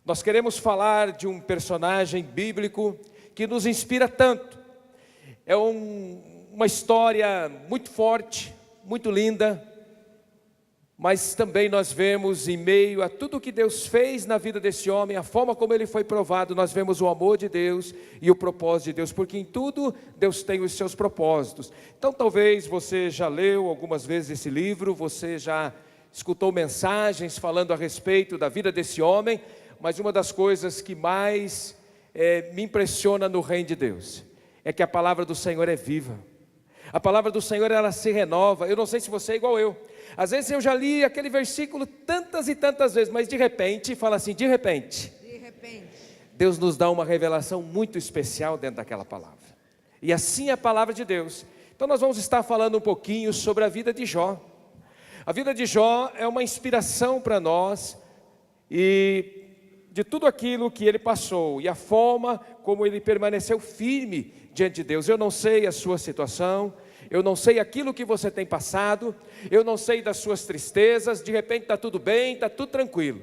Nós queremos falar de um personagem bíblico que nos inspira tanto. É uma história muito forte, muito linda, mas também nós vemos em meio a tudo que Deus fez na vida desse homem, a forma como ele foi provado, nós vemos o amor de Deus e o propósito de Deus, porque em tudo Deus tem os seus propósitos. Então talvez você já leu algumas vezes esse livro, você já escutou mensagens falando a respeito da vida desse homem, mas uma das coisas que mais me impressiona no reino de Deus é que a palavra do Senhor é viva. A palavra do Senhor, ela se renova. Eu não sei se você é igual eu. Às vezes eu já li aquele versículo tantas e tantas vezes, mas de repente, fala assim, de repente, Deus nos dá uma revelação muito especial dentro daquela palavra. E assim é a palavra de Deus. Então nós vamos estar falando um pouquinho sobre a vida de Jó. A vida de Jó é uma inspiração para nós e de tudo aquilo que ele passou e a forma como ele permaneceu firme diante de Deus. Eu não sei a sua situação, eu não sei aquilo que você tem passado, eu não sei das suas tristezas, de repente está tudo bem, está tudo tranquilo.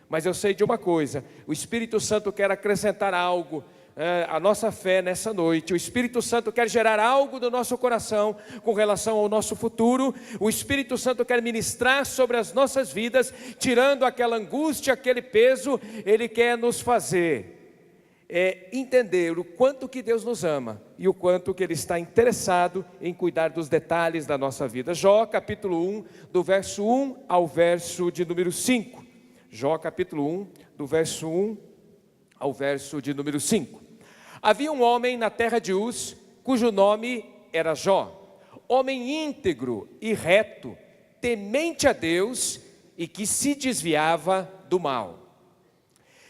Mas eu sei de uma coisa, o Espírito Santo quer acrescentar algo à nossa fé nessa noite. O Espírito Santo quer gerar algo do nosso coração com relação ao nosso futuro. O Espírito Santo quer ministrar sobre as nossas vidas, tirando aquela angústia, aquele peso. Ele quer nos fazer entender o quanto que Deus nos ama e o quanto que Ele está interessado em cuidar dos detalhes da nossa vida. Jó capítulo 1, do verso 1 ao verso de número 5. Jó capítulo 1, do verso 1 ao verso de número 5. Havia um homem na terra de Uz, cujo nome era Jó, homem íntegro e reto, temente a Deus e que se desviava do mal.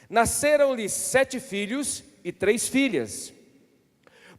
Nasceram-lhe 7 filhos e 3 filhas.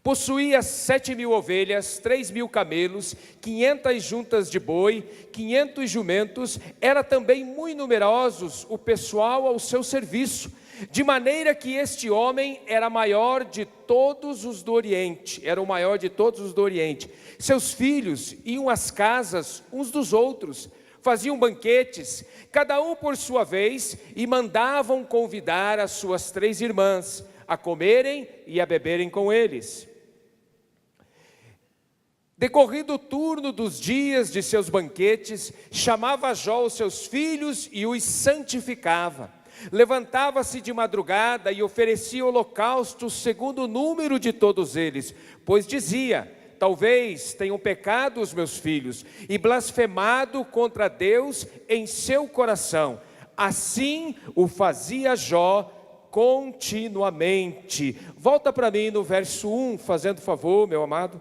Possuía 7.000 ovelhas, 3.000 camelos, 500 juntas de boi, 500 jumentos. Era também muito numerosos o pessoal ao seu serviço, de maneira que este homem era maior de todos os do Oriente, era o maior de todos os do Oriente. Seus filhos iam às casas uns dos outros, faziam banquetes, cada um por sua vez, e mandavam convidar as suas 3 irmãs a comerem e a beberem com eles. Decorrido o turno dos dias de seus banquetes, chamava Jó os seus filhos e os santificava. Levantava-se de madrugada e oferecia holocaustos segundo o número de todos eles, pois dizia: talvez tenham pecado os meus filhos e blasfemado contra Deus em seu coração. Assim o fazia Jó continuamente. Volta para mim no verso 1, fazendo favor, meu amado.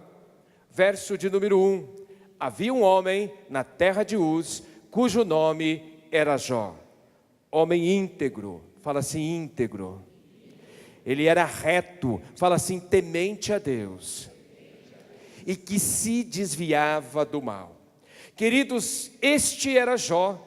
Verso de número 1. Havia um homem na terra de Uz, cujo nome era Jó. Homem íntegro, fala assim, íntegro. Ele era reto, fala assim, temente a Deus. E que se desviava do mal. Queridos, este era Jó.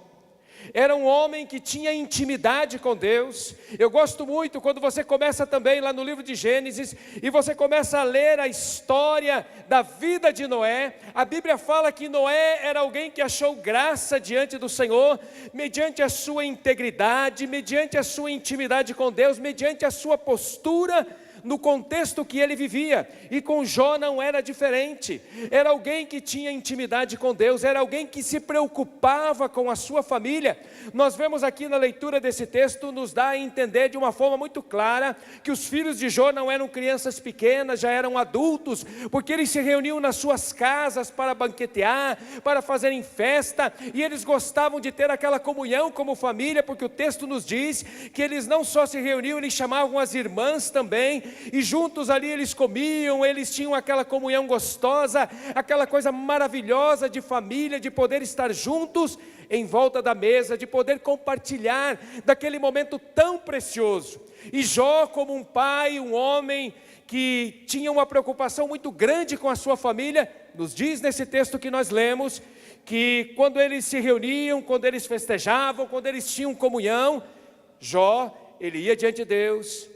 Era um homem que tinha intimidade com Deus. Eu gosto muito quando você começa também lá no livro de Gênesis e você começa a ler a história da vida de Noé. A Bíblia fala que Noé era alguém que achou graça diante do Senhor, mediante a sua integridade, mediante a sua intimidade com Deus, mediante a sua postura no contexto que ele vivia. E com Jó não era diferente. Era alguém que tinha intimidade com Deus, era alguém que se preocupava com a sua família. Nós vemos aqui na leitura desse texto, nos dá a entender de uma forma muito clara que os filhos de Jó não eram crianças pequenas, já eram adultos, porque eles se reuniam nas suas casas para banquetear, para fazerem festa, e eles gostavam de ter aquela comunhão como família, porque o texto nos diz que eles não só se reuniam, eles chamavam as irmãs também, e juntos ali eles comiam, eles tinham aquela comunhão gostosa, aquela coisa maravilhosa de família, de poder estar juntos em volta da mesa, de poder compartilhar daquele momento tão precioso. E Jó, como um pai, um homem que tinha uma preocupação muito grande com a sua família, nos diz nesse texto que nós lemos, que quando eles se reuniam, quando eles festejavam, quando eles tinham comunhão, Jó, ele ia diante de Deus,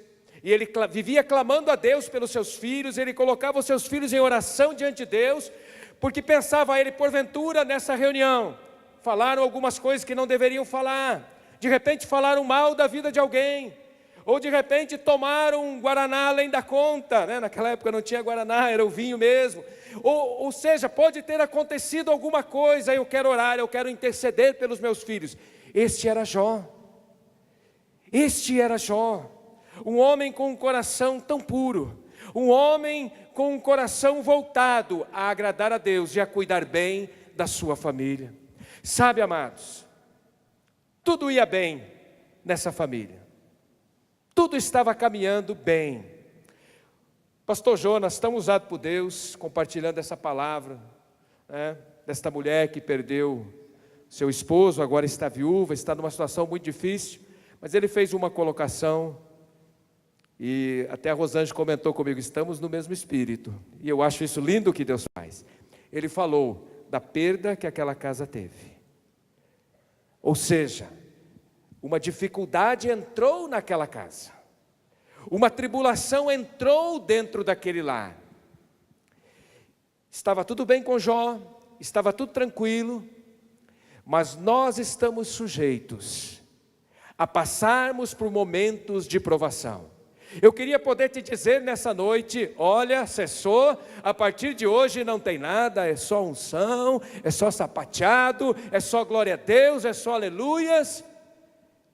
e ele vivia clamando a Deus pelos seus filhos, ele colocava os seus filhos em oração diante de Deus, porque pensava ele, porventura nessa reunião, falaram algumas coisas que não deveriam falar, de repente falaram mal da vida de alguém, Ou de repente tomaram um guaraná além da conta, né? Naquela época não tinha guaraná, era o vinho mesmo. Ou seja, pode ter acontecido alguma coisa, eu quero orar, eu quero interceder pelos meus filhos. Este era Jó, um homem com um coração tão puro, um homem com um coração voltado a agradar a Deus e a cuidar bem da sua família. Sabe, amados, tudo ia bem nessa família. Tudo estava caminhando bem. Pastor Jonas, tão usado por Deus, compartilhando essa palavra, né, desta mulher que perdeu seu esposo, agora está viúva, está numa situação muito difícil, mas ele fez uma colocação, e até a Rosângela comentou comigo, estamos no mesmo espírito, e eu acho isso lindo o que Deus faz. Ele falou da perda que aquela casa teve, ou seja, uma dificuldade entrou naquela casa, uma tribulação entrou dentro daquele lar. Estava tudo bem com Jó, estava tudo tranquilo, mas nós estamos sujeitos a passarmos por momentos de provação. Eu queria poder te dizer nessa noite, olha, cessou, a partir de hoje não tem nada, é só unção, é só sapateado, é só glória a Deus, é só aleluias.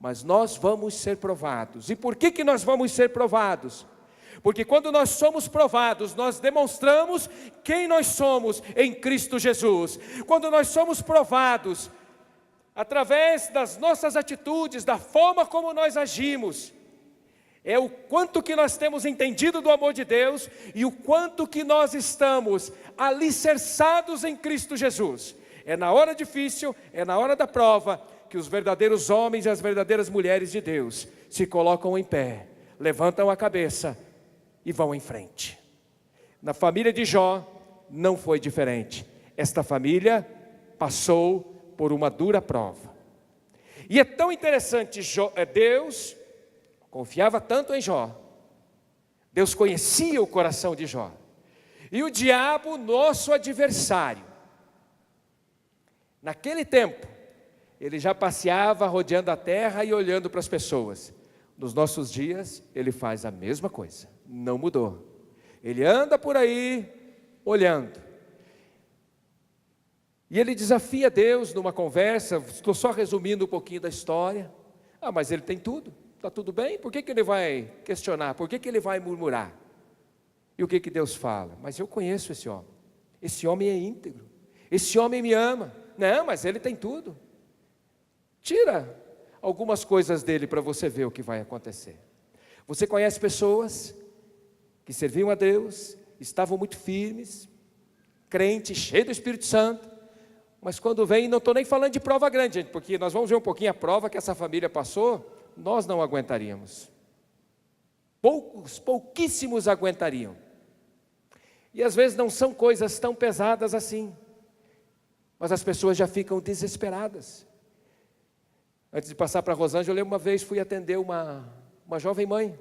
Mas nós vamos ser provados. E por que nós vamos ser provados? Porque quando nós somos provados, nós demonstramos quem nós somos em Cristo Jesus. Quando nós somos provados, através das nossas atitudes, da forma como nós agimos, é o quanto que nós temos entendido do amor de Deus e o quanto que nós estamos alicerçados em Cristo Jesus. É na hora difícil, é na hora da prova, que os verdadeiros homens e as verdadeiras mulheres de Deus se colocam em pé, levantam a cabeça e vão em frente. Na família de Jó não foi diferente. Esta família passou por uma dura prova. E é tão interessante, Deus confiava tanto em Jó, Deus conhecia o coração de Jó, e o diabo, nosso adversário, naquele tempo, ele já passeava rodeando a terra e olhando para as pessoas. Nos nossos dias, ele faz a mesma coisa, não mudou. Ele anda por aí, olhando. E ele desafia Deus numa conversa, estou só resumindo um pouquinho da história. Mas ele tem tudo, está tudo bem, por que ele vai questionar? Por que ele vai murmurar? E o que Deus fala? Mas eu conheço esse homem é íntegro, esse homem me ama. Não, mas ele tem tudo. Tira algumas coisas dele para você ver o que vai acontecer. Você conhece pessoas que serviam a Deus, estavam muito firmes, crentes, cheios do Espírito Santo, mas quando vem, não estou nem falando de prova grande, gente, porque nós vamos ver um pouquinho a prova que essa família passou, nós não aguentaríamos. Pouquíssimos aguentariam. E às vezes não são coisas tão pesadas assim, mas as pessoas já ficam desesperadas. Antes de passar para a Rosângela, eu lembro uma vez, fui atender uma jovem mãe,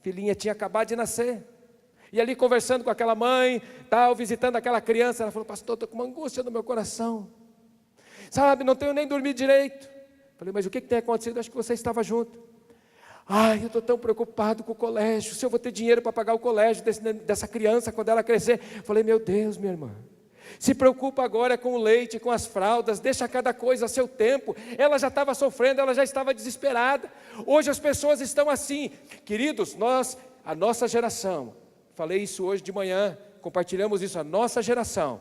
filhinha tinha acabado de nascer, e ali conversando com aquela mãe, visitando aquela criança, ela falou, pastor, estou com uma angústia no meu coração, sabe, não tenho nem dormido direito. Falei, mas o que tem acontecido? Acho que você estava junto. Eu estou tão preocupado com o colégio, se eu vou ter dinheiro para pagar o colégio dessa criança quando ela crescer. Falei, meu Deus, minha irmã, se preocupa agora com o leite, com as fraldas, deixa cada coisa a seu tempo. Ela já estava sofrendo, ela já estava desesperada. Hoje as pessoas estão assim. Queridos, a nossa geração, falei isso hoje de manhã, compartilhamos isso, a nossa geração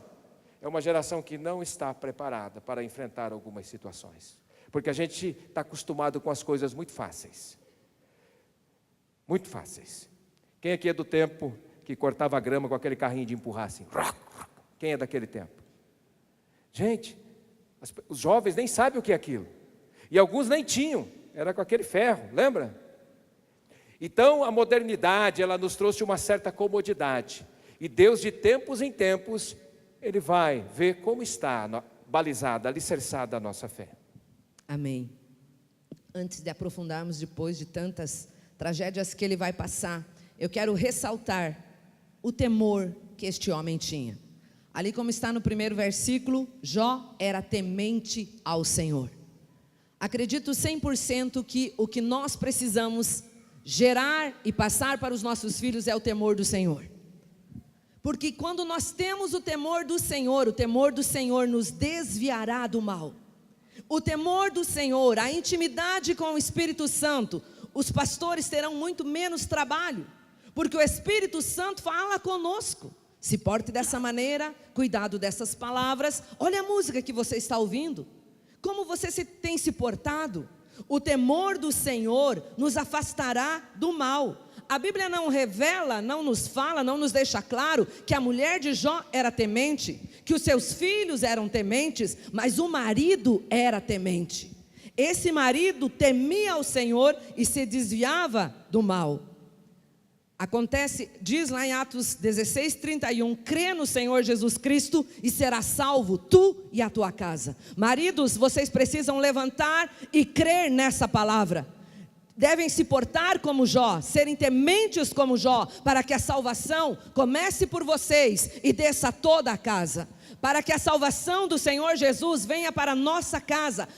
é uma geração que não está preparada para enfrentar algumas situações. Porque a gente está acostumado com as coisas muito fáceis. Muito fáceis. Quem aqui é do tempo que cortava a grama com aquele carrinho de empurrar assim? Quem é daquele tempo? Gente, os jovens nem sabem o que é aquilo. E alguns nem tinham, era com aquele ferro, lembra? Então a modernidade, ela nos trouxe uma certa comodidade. E Deus, de tempos em tempos, Ele vai ver como está balizada, alicerçada a nossa fé. Amém. Antes de aprofundarmos depois de tantas tragédias que ele vai passar, eu quero ressaltar o temor que este homem tinha. Ali como está no primeiro versículo, Jó era temente ao Senhor. Acredito 100% que o que nós precisamos gerar e passar para os nossos filhos é o temor do Senhor. Porque quando nós temos o temor do Senhor nos desviará do mal. O temor do Senhor, a intimidade com o Espírito Santo, os pastores terão muito menos trabalho, porque o Espírito Santo fala conosco. Se porte dessa maneira, cuidado dessas palavras. Olha a música que você está ouvindo. Como você tem se portado? O temor do Senhor nos afastará do mal. A Bíblia não revela, não nos fala, não nos deixa claro que a mulher de Jó era temente, que os seus filhos eram tementes, mas o marido era temente. Esse marido temia ao Senhor e se desviava do mal. Acontece, diz lá em Atos 16:31, crê no Senhor Jesus Cristo e será salvo tu e a tua casa. Maridos, vocês precisam levantar e crer nessa palavra. Devem se portar como Jó, serem tementes como Jó, para que a salvação comece por vocês e desça a toda a casa. Para que a salvação do Senhor Jesus venha para a nossa casa,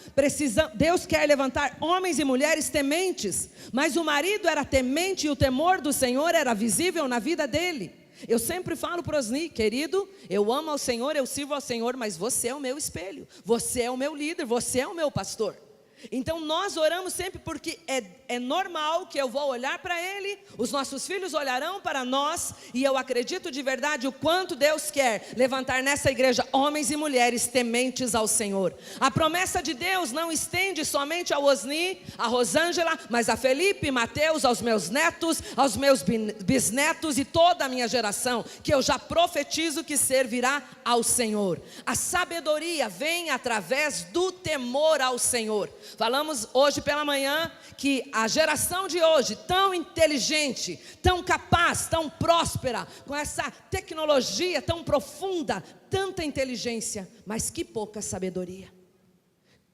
Deus quer levantar homens e mulheres tementes, mas o marido era temente e o temor do Senhor era visível na vida dele. Eu sempre falo para Osni, querido, eu amo ao Senhor, eu sirvo ao Senhor, mas você é o meu espelho, você é o meu líder, você é o meu pastor. Então nós oramos sempre porque é normal que eu vou olhar para ele, os nossos filhos olharão para nós, e eu acredito de verdade o quanto Deus quer levantar nessa igreja homens e mulheres tementes ao Senhor. A promessa de Deus não estende somente ao Osni, a Rosângela, mas a Felipe, Mateus, aos meus netos, aos meus bisnetos e toda a minha geração, que eu já profetizo que servirá ao Senhor. A sabedoria vem através do temor ao Senhor. Falamos hoje pela manhã que a geração de hoje, tão inteligente, tão capaz, tão próspera, com essa tecnologia tão profunda, tanta inteligência, mas que pouca sabedoria.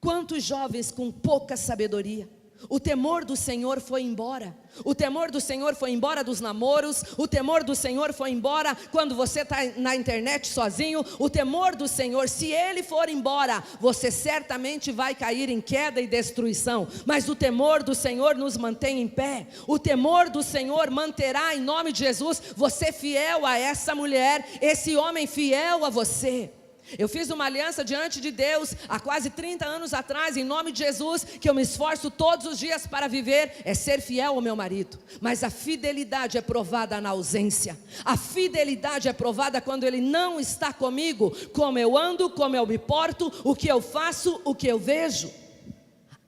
Quantos jovens com pouca sabedoria. O temor do Senhor foi embora. O temor do Senhor foi embora dos namoros. O temor do Senhor foi embora quando você está na internet sozinho. O temor do Senhor, se Ele for embora, você certamente vai cair em queda e destruição. Mas o temor do Senhor nos mantém em pé. O temor do Senhor manterá, em nome de Jesus, você fiel a essa mulher, esse homem fiel a você. Eu fiz uma aliança diante de Deus há quase 30 anos atrás, em nome de Jesus, que eu me esforço todos os dias para viver, é ser fiel ao meu marido. Mas a fidelidade é provada na ausência. A fidelidade é provada quando ele não está comigo, como eu ando, como eu me porto, o que eu faço, o que eu vejo.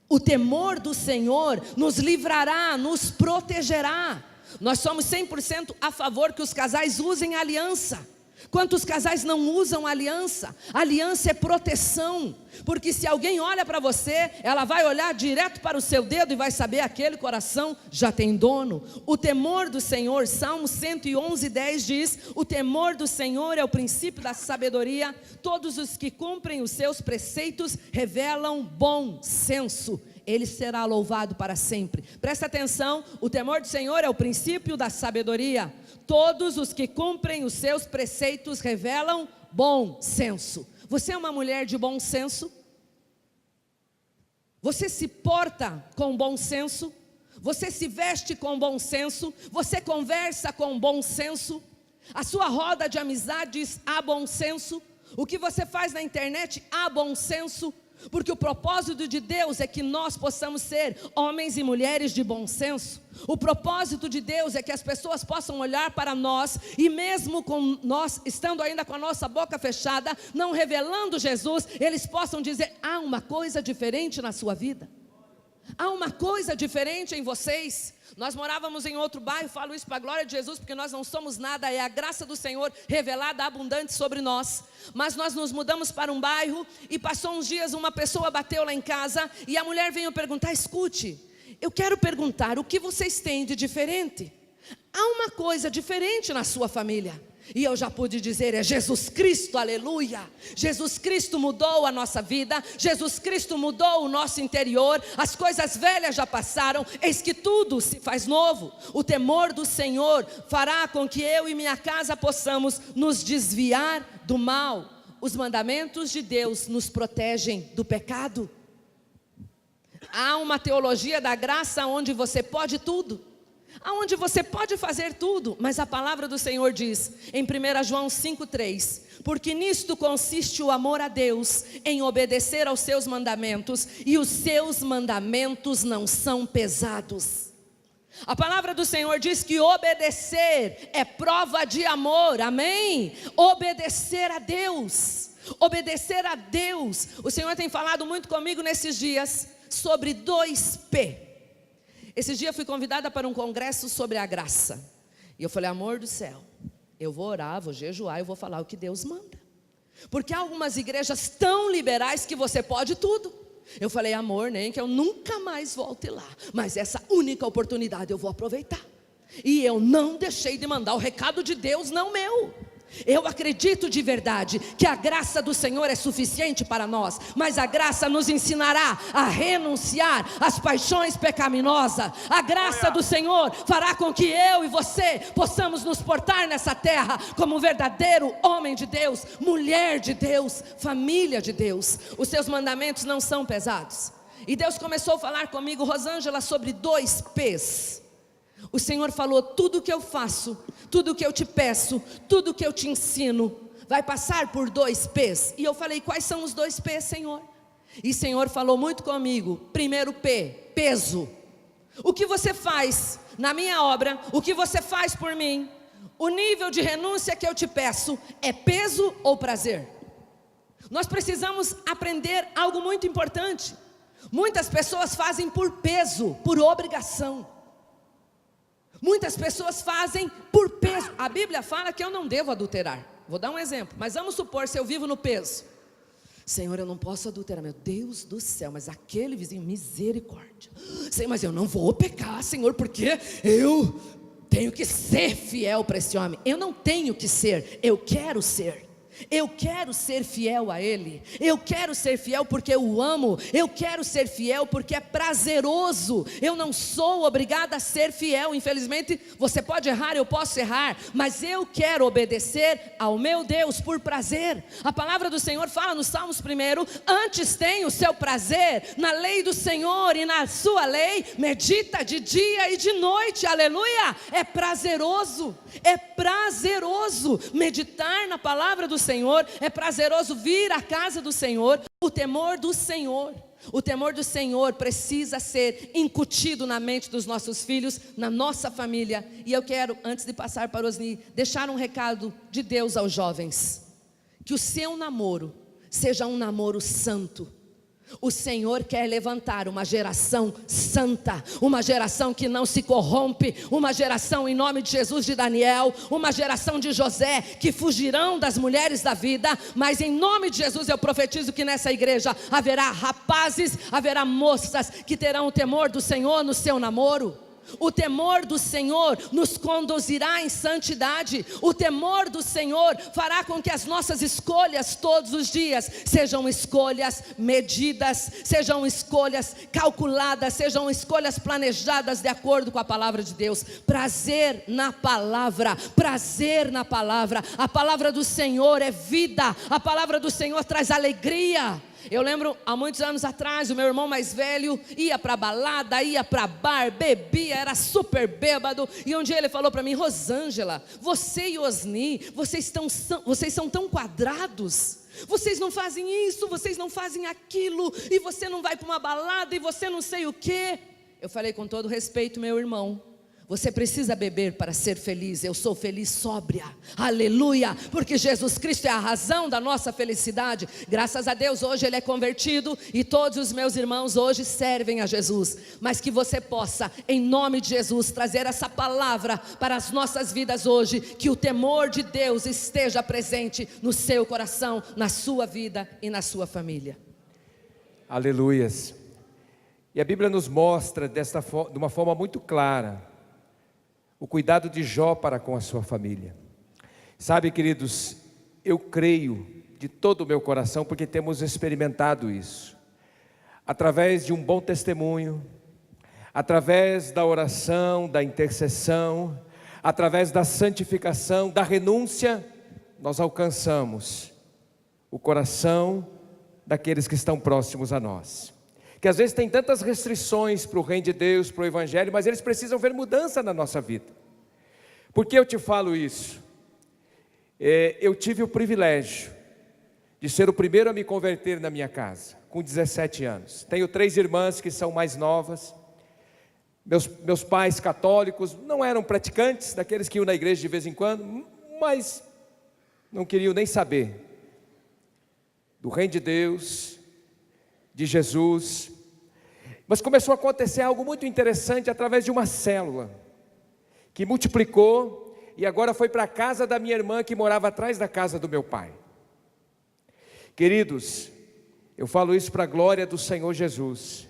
O temor do Senhor nos livrará, nos protegerá. Nós somos 100% a favor que os casais usem aliança. Quantos casais não usam aliança? Aliança é proteção, porque se alguém olha para você, ela vai olhar direto para o seu dedo e vai saber, aquele coração já tem dono. O temor do Senhor, Salmo 111:10 diz, o temor do Senhor é o princípio da sabedoria, todos os que cumprem os seus preceitos revelam bom senso. Ele será louvado para sempre. Presta atenção, o temor do Senhor é o princípio da sabedoria. Todos os que cumprem os seus preceitos revelam bom senso. Você é uma mulher de bom senso? Você se porta com bom senso? Você se veste com bom senso? Você conversa com bom senso? A sua roda de amizades há bom senso? O que você faz na internet há bom senso? Porque o propósito de Deus é que nós possamos ser homens e mulheres de bom senso. O propósito de Deus é que as pessoas possam olhar para nós e mesmo com nós estando ainda com a nossa boca fechada, não revelando Jesus, eles possam dizer, há uma coisa diferente na sua vida. Há uma coisa diferente em vocês. Nós morávamos em outro bairro, falo isso para a glória de Jesus, porque nós não somos nada, é a graça do Senhor revelada abundante sobre nós. Mas nós nos mudamos para um bairro e passou uns dias, uma pessoa bateu lá em casa e a mulher veio perguntar, escute, eu quero perguntar, o que vocês têm de diferente? Há uma coisa diferente na sua família. E eu já pude dizer, é Jesus Cristo, aleluia. Jesus Cristo mudou a nossa vida, Jesus Cristo mudou o nosso interior. As coisas velhas já passaram, eis que tudo se faz novo. O temor do Senhor fará com que eu e minha casa possamos nos desviar do mal. Os mandamentos de Deus nos protegem do pecado. Há uma teologia da graça onde você pode tudo, aonde você pode fazer tudo, mas a palavra do Senhor diz, em 1 João 5,3, porque nisto consiste o amor a Deus, em obedecer aos seus mandamentos, e os seus mandamentos não são pesados. A palavra do Senhor diz que obedecer é prova de amor, amém? Obedecer a Deus, obedecer a Deus. O Senhor tem falado muito comigo nesses dias sobre 2P. Esses dias eu fui convidada para um congresso sobre a graça, e eu falei, amor do céu, eu vou orar, vou jejuar, eu vou falar o que Deus manda, porque há algumas igrejas tão liberais que você pode tudo. Eu falei, amor, nem que eu nunca mais volte lá, mas essa única oportunidade eu vou aproveitar. E eu não deixei de mandar o recado de Deus, não meu. Eu acredito de verdade que a graça do Senhor é suficiente para nós, mas a graça nos ensinará a renunciar às paixões pecaminosas. A graça do Senhor fará com que eu e você possamos nos portar nessa terra como um verdadeiro homem de Deus, mulher de Deus, família de Deus. Os seus mandamentos não são pesados. E Deus começou a falar comigo, Rosângela, sobre 2Ps. O Senhor falou, tudo que eu faço, tudo que eu te peço, tudo que eu te ensino, vai passar por 2Ps. E eu falei, quais são os 2Ps, Senhor? E o Senhor falou muito comigo. Primeiro P, peso. O que você faz na minha obra, o que você faz por mim, o nível de renúncia que eu te peço, é peso ou prazer? Nós precisamos aprender algo muito importante. Muitas pessoas fazem por peso, por obrigação. Muitas pessoas fazem por peso. A Bíblia fala que eu não devo adulterar. Vou dar um exemplo, mas vamos supor, se eu vivo no peso. Senhor, eu não posso adulterar, meu Deus do céu, mas aquele vizinho, misericórdia. Senhor, mas eu não vou pecar, Senhor, porque eu tenho que ser fiel para esse homem. Eu não tenho que ser, eu quero ser. Eu quero ser fiel a Ele. Eu quero ser fiel porque eu o amo. Eu quero ser fiel porque é prazeroso. Eu não sou obrigada a ser fiel. Infelizmente você pode errar, eu posso errar, mas eu quero obedecer ao meu Deus por prazer. A palavra do Senhor fala nos Salmos 1: antes tem o seu prazer na lei do Senhor, e na sua lei medita de dia e de noite. Aleluia. É prazeroso meditar na palavra do Senhor, é prazeroso vir à casa do Senhor. O temor do Senhor precisa ser incutido na mente dos nossos filhos, na nossa família. E eu quero, antes de passar para Osni, deixar um recado de Deus aos jovens: que o seu namoro seja um namoro santo. O Senhor quer levantar uma geração santa, uma geração que não se corrompe, uma geração, em nome de Jesus, de Daniel, uma geração de José, que fugirão das mulheres da vida. Mas em nome de Jesus eu profetizo que nessa igreja haverá rapazes, haverá moças que terão o temor do Senhor no seu namoro. O temor do Senhor nos conduzirá em santidade. O temor do Senhor fará com que as nossas escolhas todos os dias sejam escolhas medidas, sejam escolhas calculadas, sejam escolhas planejadas de acordo com a palavra de Deus. Prazer na palavra, prazer na palavra. A palavra do Senhor é vida, a palavra do Senhor traz alegria. Eu lembro, há muitos anos atrás, o meu irmão mais velho ia para balada, ia para bar, bebia, era super bêbado. E um dia ele falou para mim: Rosângela, você e Osni, vocês são tão quadrados. Vocês não fazem isso, vocês não fazem aquilo, e você não vai para uma balada, e você não sei o quê. Eu falei com todo respeito, meu irmão, você precisa beber para ser feliz. Eu sou feliz sóbria, aleluia, porque Jesus Cristo é a razão da nossa felicidade. Graças a Deus hoje ele é convertido, e todos os meus irmãos hoje servem a Jesus. Mas que você possa, em nome de Jesus, trazer essa palavra para as nossas vidas hoje. Que o temor de Deus esteja presente no seu coração, na sua vida e na sua família. Aleluias. E a Bíblia nos mostra de uma forma muito clara o cuidado de Jó para com a sua família. Sabe, queridos, eu creio de todo o meu coração, porque temos experimentado isso, através de um bom testemunho, através da oração, da intercessão, através da santificação, da renúncia, nós alcançamos o coração daqueles que estão próximos a nós. que às vezes tem tantas restrições para o reino de Deus, para o Evangelho, mas eles precisam ver mudança na nossa vida. Por que eu te falo isso? Eu tive o privilégio de ser o primeiro a me converter na minha casa, com 17 anos. Tenho 3 irmãs que são mais novas. Meus pais católicos não eram praticantes, daqueles que iam na igreja de vez em quando, mas não queriam nem saber do reino de Deus, de Jesus. Mas começou a acontecer algo muito interessante através de uma célula, que multiplicou e agora foi para a casa da minha irmã, que morava atrás da casa do meu pai. Queridos, eu falo isso para a glória do Senhor Jesus.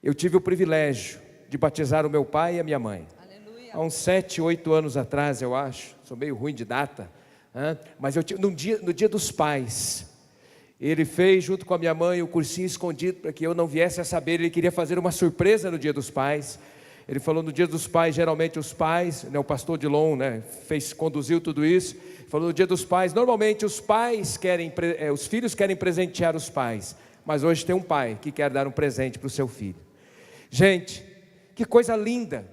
Eu tive o privilégio de batizar o meu pai e a minha mãe. Aleluia. Há uns 7, 8 anos atrás, eu acho. Sou meio ruim de data, mas eu tive, no dia dos pais, ele fez junto com a minha mãe o cursinho escondido, para que eu não viesse a saber. Ele queria fazer uma surpresa no dia dos pais. Ele falou: no dia dos pais, geralmente os pais, o pastor Dilon, conduziu tudo isso. Ele falou: no dia dos pais, normalmente os filhos querem presentear os pais, mas hoje tem um pai que quer dar um presente para o seu filho. Gente, que coisa linda,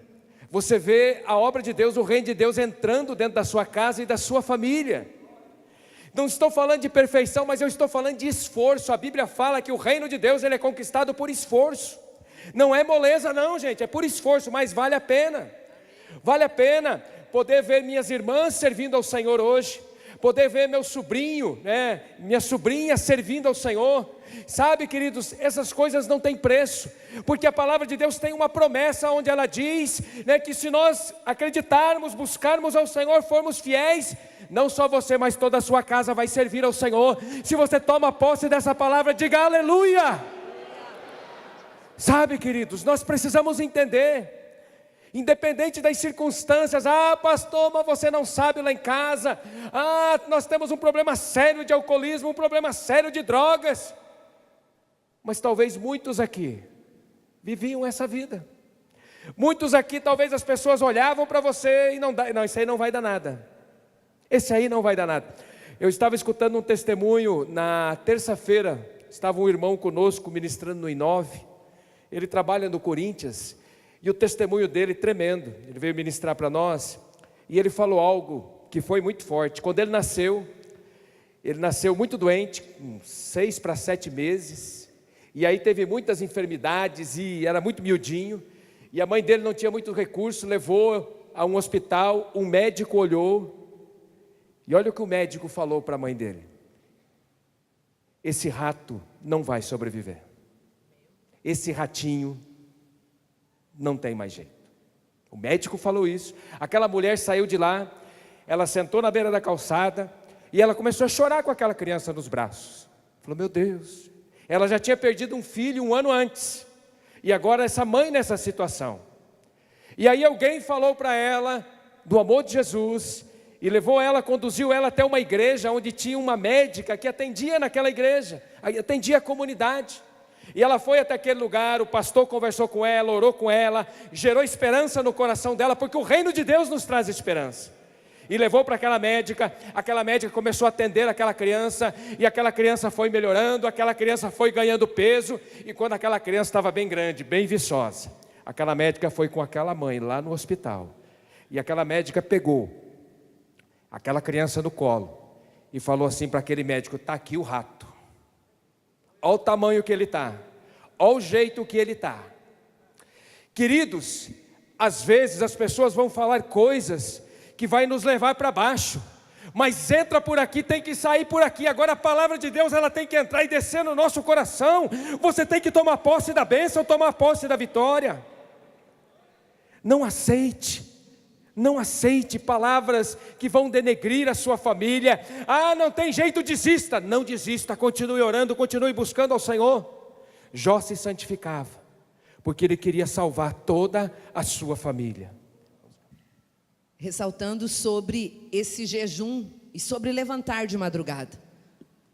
você vê a obra de Deus, o reino de Deus entrando dentro da sua casa e da sua família. Não estou falando de perfeição, mas eu estou falando de esforço. A Bíblia fala que o reino de Deus ele é conquistado por esforço. Não é moleza não, gente, é por esforço, mas vale a pena. Vale a pena poder ver minhas irmãs servindo ao Senhor hoje, poder ver meu sobrinho, minha sobrinha servindo ao Senhor. Sabe, queridos, essas coisas não têm preço, porque a palavra de Deus tem uma promessa onde ela diz, que se nós acreditarmos, buscarmos ao Senhor, formos fiéis, não só você, mas toda a sua casa vai servir ao Senhor. Se você toma posse dessa palavra, diga aleluia. Sabe, queridos, nós precisamos entender, independente das circunstâncias. Pastor, mas você não sabe lá em casa, nós temos um problema sério de alcoolismo, um problema sério de drogas. Mas talvez muitos aqui viviam essa vida. Muitos aqui, talvez as pessoas olhavam para você e não, isso aí não vai dar nada. Esse aí não vai dar nada. Eu estava escutando um testemunho na terça-feira, estava um irmão conosco ministrando no I9, ele trabalha no Corinthians, e o testemunho dele tremendo, ele veio ministrar para nós, e ele falou algo que foi muito forte. Quando ele nasceu muito doente, com 6 para 7 meses, e aí teve muitas enfermidades, e era muito miudinho, e a mãe dele não tinha muito recurso, levou a um hospital, um médico olhou, e olha o que o médico falou para a mãe dele: esse rato não vai sobreviver, esse ratinho não tem mais jeito. O médico falou isso. Aquela mulher saiu de lá, ela sentou na beira da calçada, e ela começou a chorar com aquela criança nos braços. Falou: meu Deus, ela já tinha perdido um filho 1 ano antes, e agora essa mãe nessa situação. E aí alguém falou para ela do amor de Jesus, e levou ela, conduziu ela até uma igreja, onde tinha uma médica que atendia naquela igreja, atendia a comunidade. E ela foi até aquele lugar, o pastor conversou com ela, orou com ela, gerou esperança no coração dela, porque o reino de Deus nos traz esperança. E levou para aquela médica começou a atender aquela criança, e aquela criança foi melhorando, aquela criança foi ganhando peso, e quando aquela criança estava bem grande, bem viçosa, aquela médica foi com aquela mãe lá no hospital, e aquela médica pegou aquela criança no colo, e falou assim para aquele médico: está aqui o rato, olha o tamanho que ele está, olha o jeito que ele está. Queridos, às vezes as pessoas vão falar coisas que vai nos levar para baixo, mas entra por aqui, tem que sair por aqui. Agora a palavra de Deus, ela tem que entrar e descer no nosso coração. Você tem que tomar posse da bênção, tomar posse da vitória. Não aceite palavras que vão denegrir a sua família. Não tem jeito, desista. Não desista, continue orando, continue buscando ao Senhor. Jó se santificava, porque ele queria salvar toda a sua família. Ressaltando sobre esse jejum e sobre levantar de madrugada.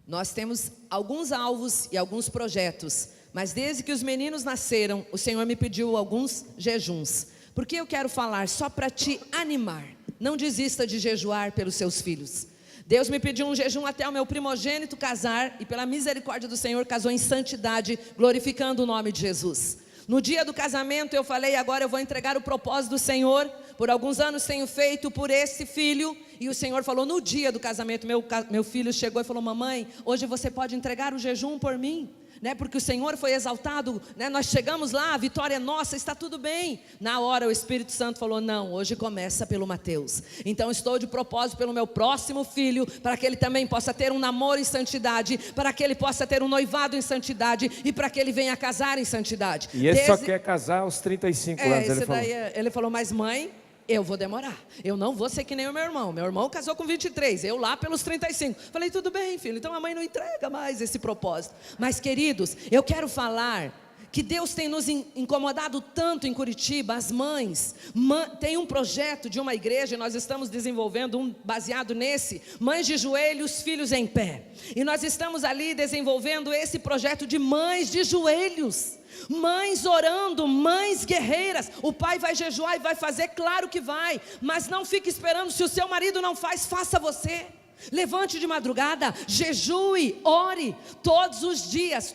Nós temos alguns alvos e alguns projetos, mas desde que os meninos nasceram, o Senhor me pediu alguns jejuns. Porque eu quero falar só para te animar. Não desista de jejuar pelos seus filhos. Deus me pediu um jejum até o meu primogênito casar, e pela misericórdia do Senhor casou em santidade, glorificando o nome de Jesus. No dia do casamento eu falei, agora eu vou entregar o propósito do Senhor. Por alguns anos tenho feito por esse filho. E o Senhor falou, no dia do casamento, meu filho chegou e falou, mamãe, hoje você pode entregar o jejum por mim, né? Porque o Senhor foi exaltado, né? Nós chegamos lá, a vitória é nossa, está tudo bem. Na hora o Espírito Santo falou, não, hoje começa pelo Mateus. Então estou de propósito pelo meu próximo filho, para que ele também possa ter um namoro em santidade, para que ele possa ter um noivado em santidade, e para que ele venha casar em santidade. E ele só quer casar aos 35 anos, ele falou. Ele falou, mas mãe, eu vou demorar, eu não vou ser que nem o meu irmão casou com 23, eu lá pelos 35, falei, tudo bem filho, então a mãe não entrega mais esse propósito. Mas queridos, eu quero falar que Deus tem nos incomodado tanto em Curitiba. As mães, tem um projeto de uma igreja, e nós estamos desenvolvendo um baseado nesse, mães de joelhos, filhos em pé, e nós estamos ali desenvolvendo esse projeto de mães de joelhos, mães orando, mães guerreiras. O pai vai jejuar e vai fazer, claro que vai, mas não fique esperando, se o seu marido não faz, faça você. Levante de madrugada, jejue, ore, todos os dias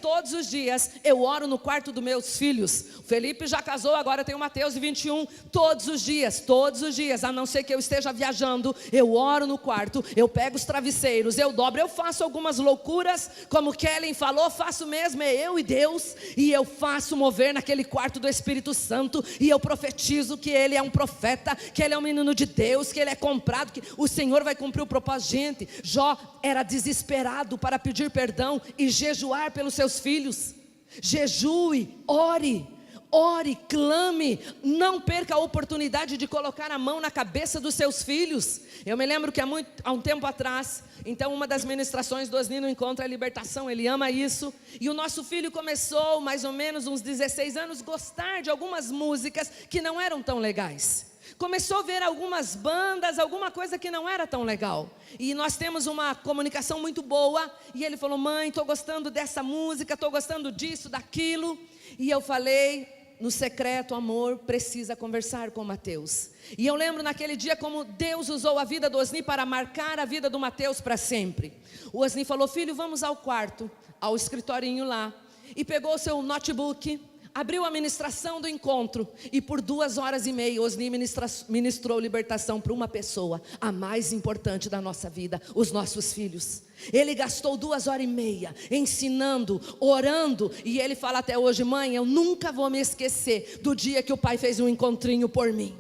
eu oro no quarto dos meus filhos. O Felipe já casou, agora tem o Mateus e 21, todos os dias, a não ser que eu esteja viajando, eu oro no quarto, eu pego os travesseiros, eu dobro, eu faço algumas loucuras, como Kellen falou, faço mesmo, é eu e Deus, e eu faço mover naquele quarto do Espírito Santo, e eu profetizo que ele é um profeta, que ele é um menino de Deus, que ele é comprado, que o Senhor vai cumprir o propósito. Gente, Jó era desesperado para pedir perdão e jejuar pelos seus filhos. Jejue, ore, clame, não perca a oportunidade de colocar a mão na cabeça dos seus filhos. Eu me lembro que há um tempo atrás, então uma das ministrações do Osni no Encontro é libertação, ele ama isso, e o nosso filho começou, mais ou menos uns 16 anos, gostar de algumas músicas que não eram tão legais. Começou a ver algumas bandas, alguma coisa que não era tão legal. E nós temos uma comunicação muito boa. E ele falou, mãe, estou gostando dessa música, estou gostando disso, daquilo. E eu falei, no secreto, amor, precisa conversar com o Mateus. E eu lembro naquele dia como Deus usou a vida do Osni para marcar a vida do Mateus para sempre. O Osni falou, filho, vamos ao quarto, ao escritorinho lá. E pegou o seu notebook, abriu a ministração do encontro, e por 2h30 Osni ministrou libertação para uma pessoa, a mais importante da nossa vida, os nossos filhos. Ele gastou 2h30 ensinando, orando, e ele fala até hoje, mãe, eu nunca vou me esquecer do dia que o pai fez um encontrinho por mim.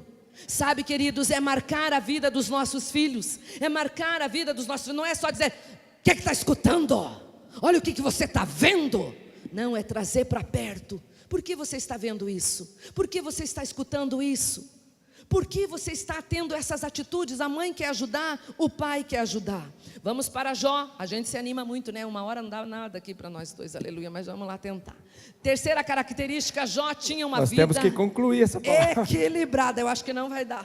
Sabe, queridos, é marcar a vida dos nossos filhos, é marcar a vida dos nossos filhos, não é só dizer, o que está escutando? Olha o que você está vendo. Não, é trazer para perto. Por que você está vendo isso? Por que você está escutando isso? Por que você está tendo essas atitudes? A mãe quer ajudar, o pai quer ajudar. Vamos para Jó. A gente se anima muito, né? Uma hora não dá nada aqui para nós dois, aleluia. Mas vamos lá tentar. Terceira característica, Jó tinha uma vida... Nós temos que concluir essa palavra. Equilibrada. Eu acho que não vai dar.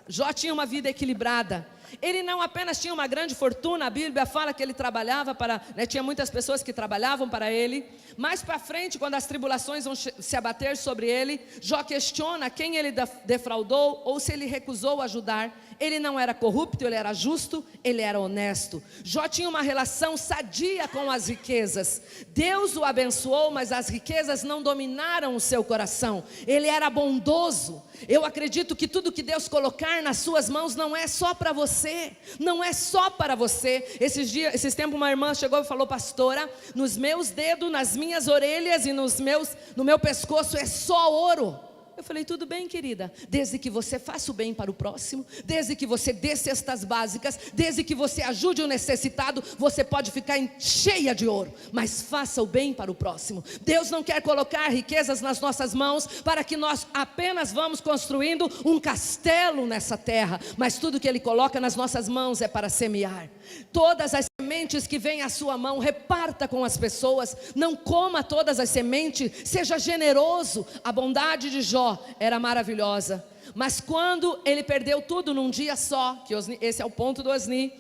Jó tinha uma vida equilibrada. Ele não apenas tinha uma grande fortuna, a Bíblia fala que ele trabalhava para, né, tinha muitas pessoas que trabalhavam para ele. Mais para frente, quando as tribulações vão se abater sobre ele, Jó questiona quem ele defraudou ou se ele recusou ajudar. Ele não era corrupto, ele era justo, ele era honesto. Jó tinha uma relação sadia com as riquezas. Deus o abençoou, mas as riquezas não dominaram o seu coração. Ele era bondoso. Eu acredito que tudo que Deus colocar nas suas mãos não é só para você, não é só para você. Esses tempos uma irmã chegou e falou, pastora, nos meus dedos, nas minhas orelhas e no meu pescoço é só ouro. Eu falei, tudo bem, querida, desde que você faça o bem para o próximo, desde que você dê cestas básicas, desde que você ajude o necessitado, você pode ficar cheia de ouro, mas faça o bem para o próximo. Deus não quer colocar riquezas nas nossas mãos para que nós apenas vamos construindo um castelo nessa terra, mas tudo que Ele coloca nas nossas mãos é para semear. Todas as sementes que vêm à sua mão, reparta com as pessoas, não coma todas as sementes, seja generoso. A bondade de Jó era maravilhosa, mas quando ele perdeu tudo num dia só, que esse é o ponto do Osni,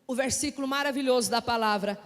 o versículo maravilhoso da palavra,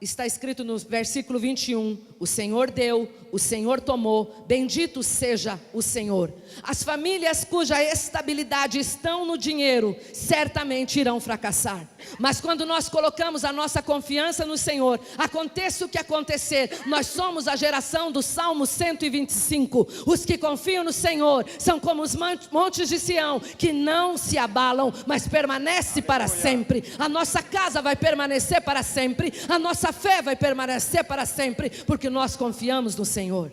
está escrito no versículo 21, o Senhor deu, o Senhor tomou, bendito seja o Senhor. As famílias cuja estabilidade estão no dinheiro, certamente irão fracassar. Mas quando nós colocamos a nossa confiança no Senhor, aconteça o que acontecer, nós somos a geração do Salmo 125. Os que confiam no Senhor são como os montes de Sião, que não se abalam, mas permanece para sempre. A nossa casa vai permanecer para sempre, a nossa fé vai permanecer para sempre, porque nós confiamos no Senhor.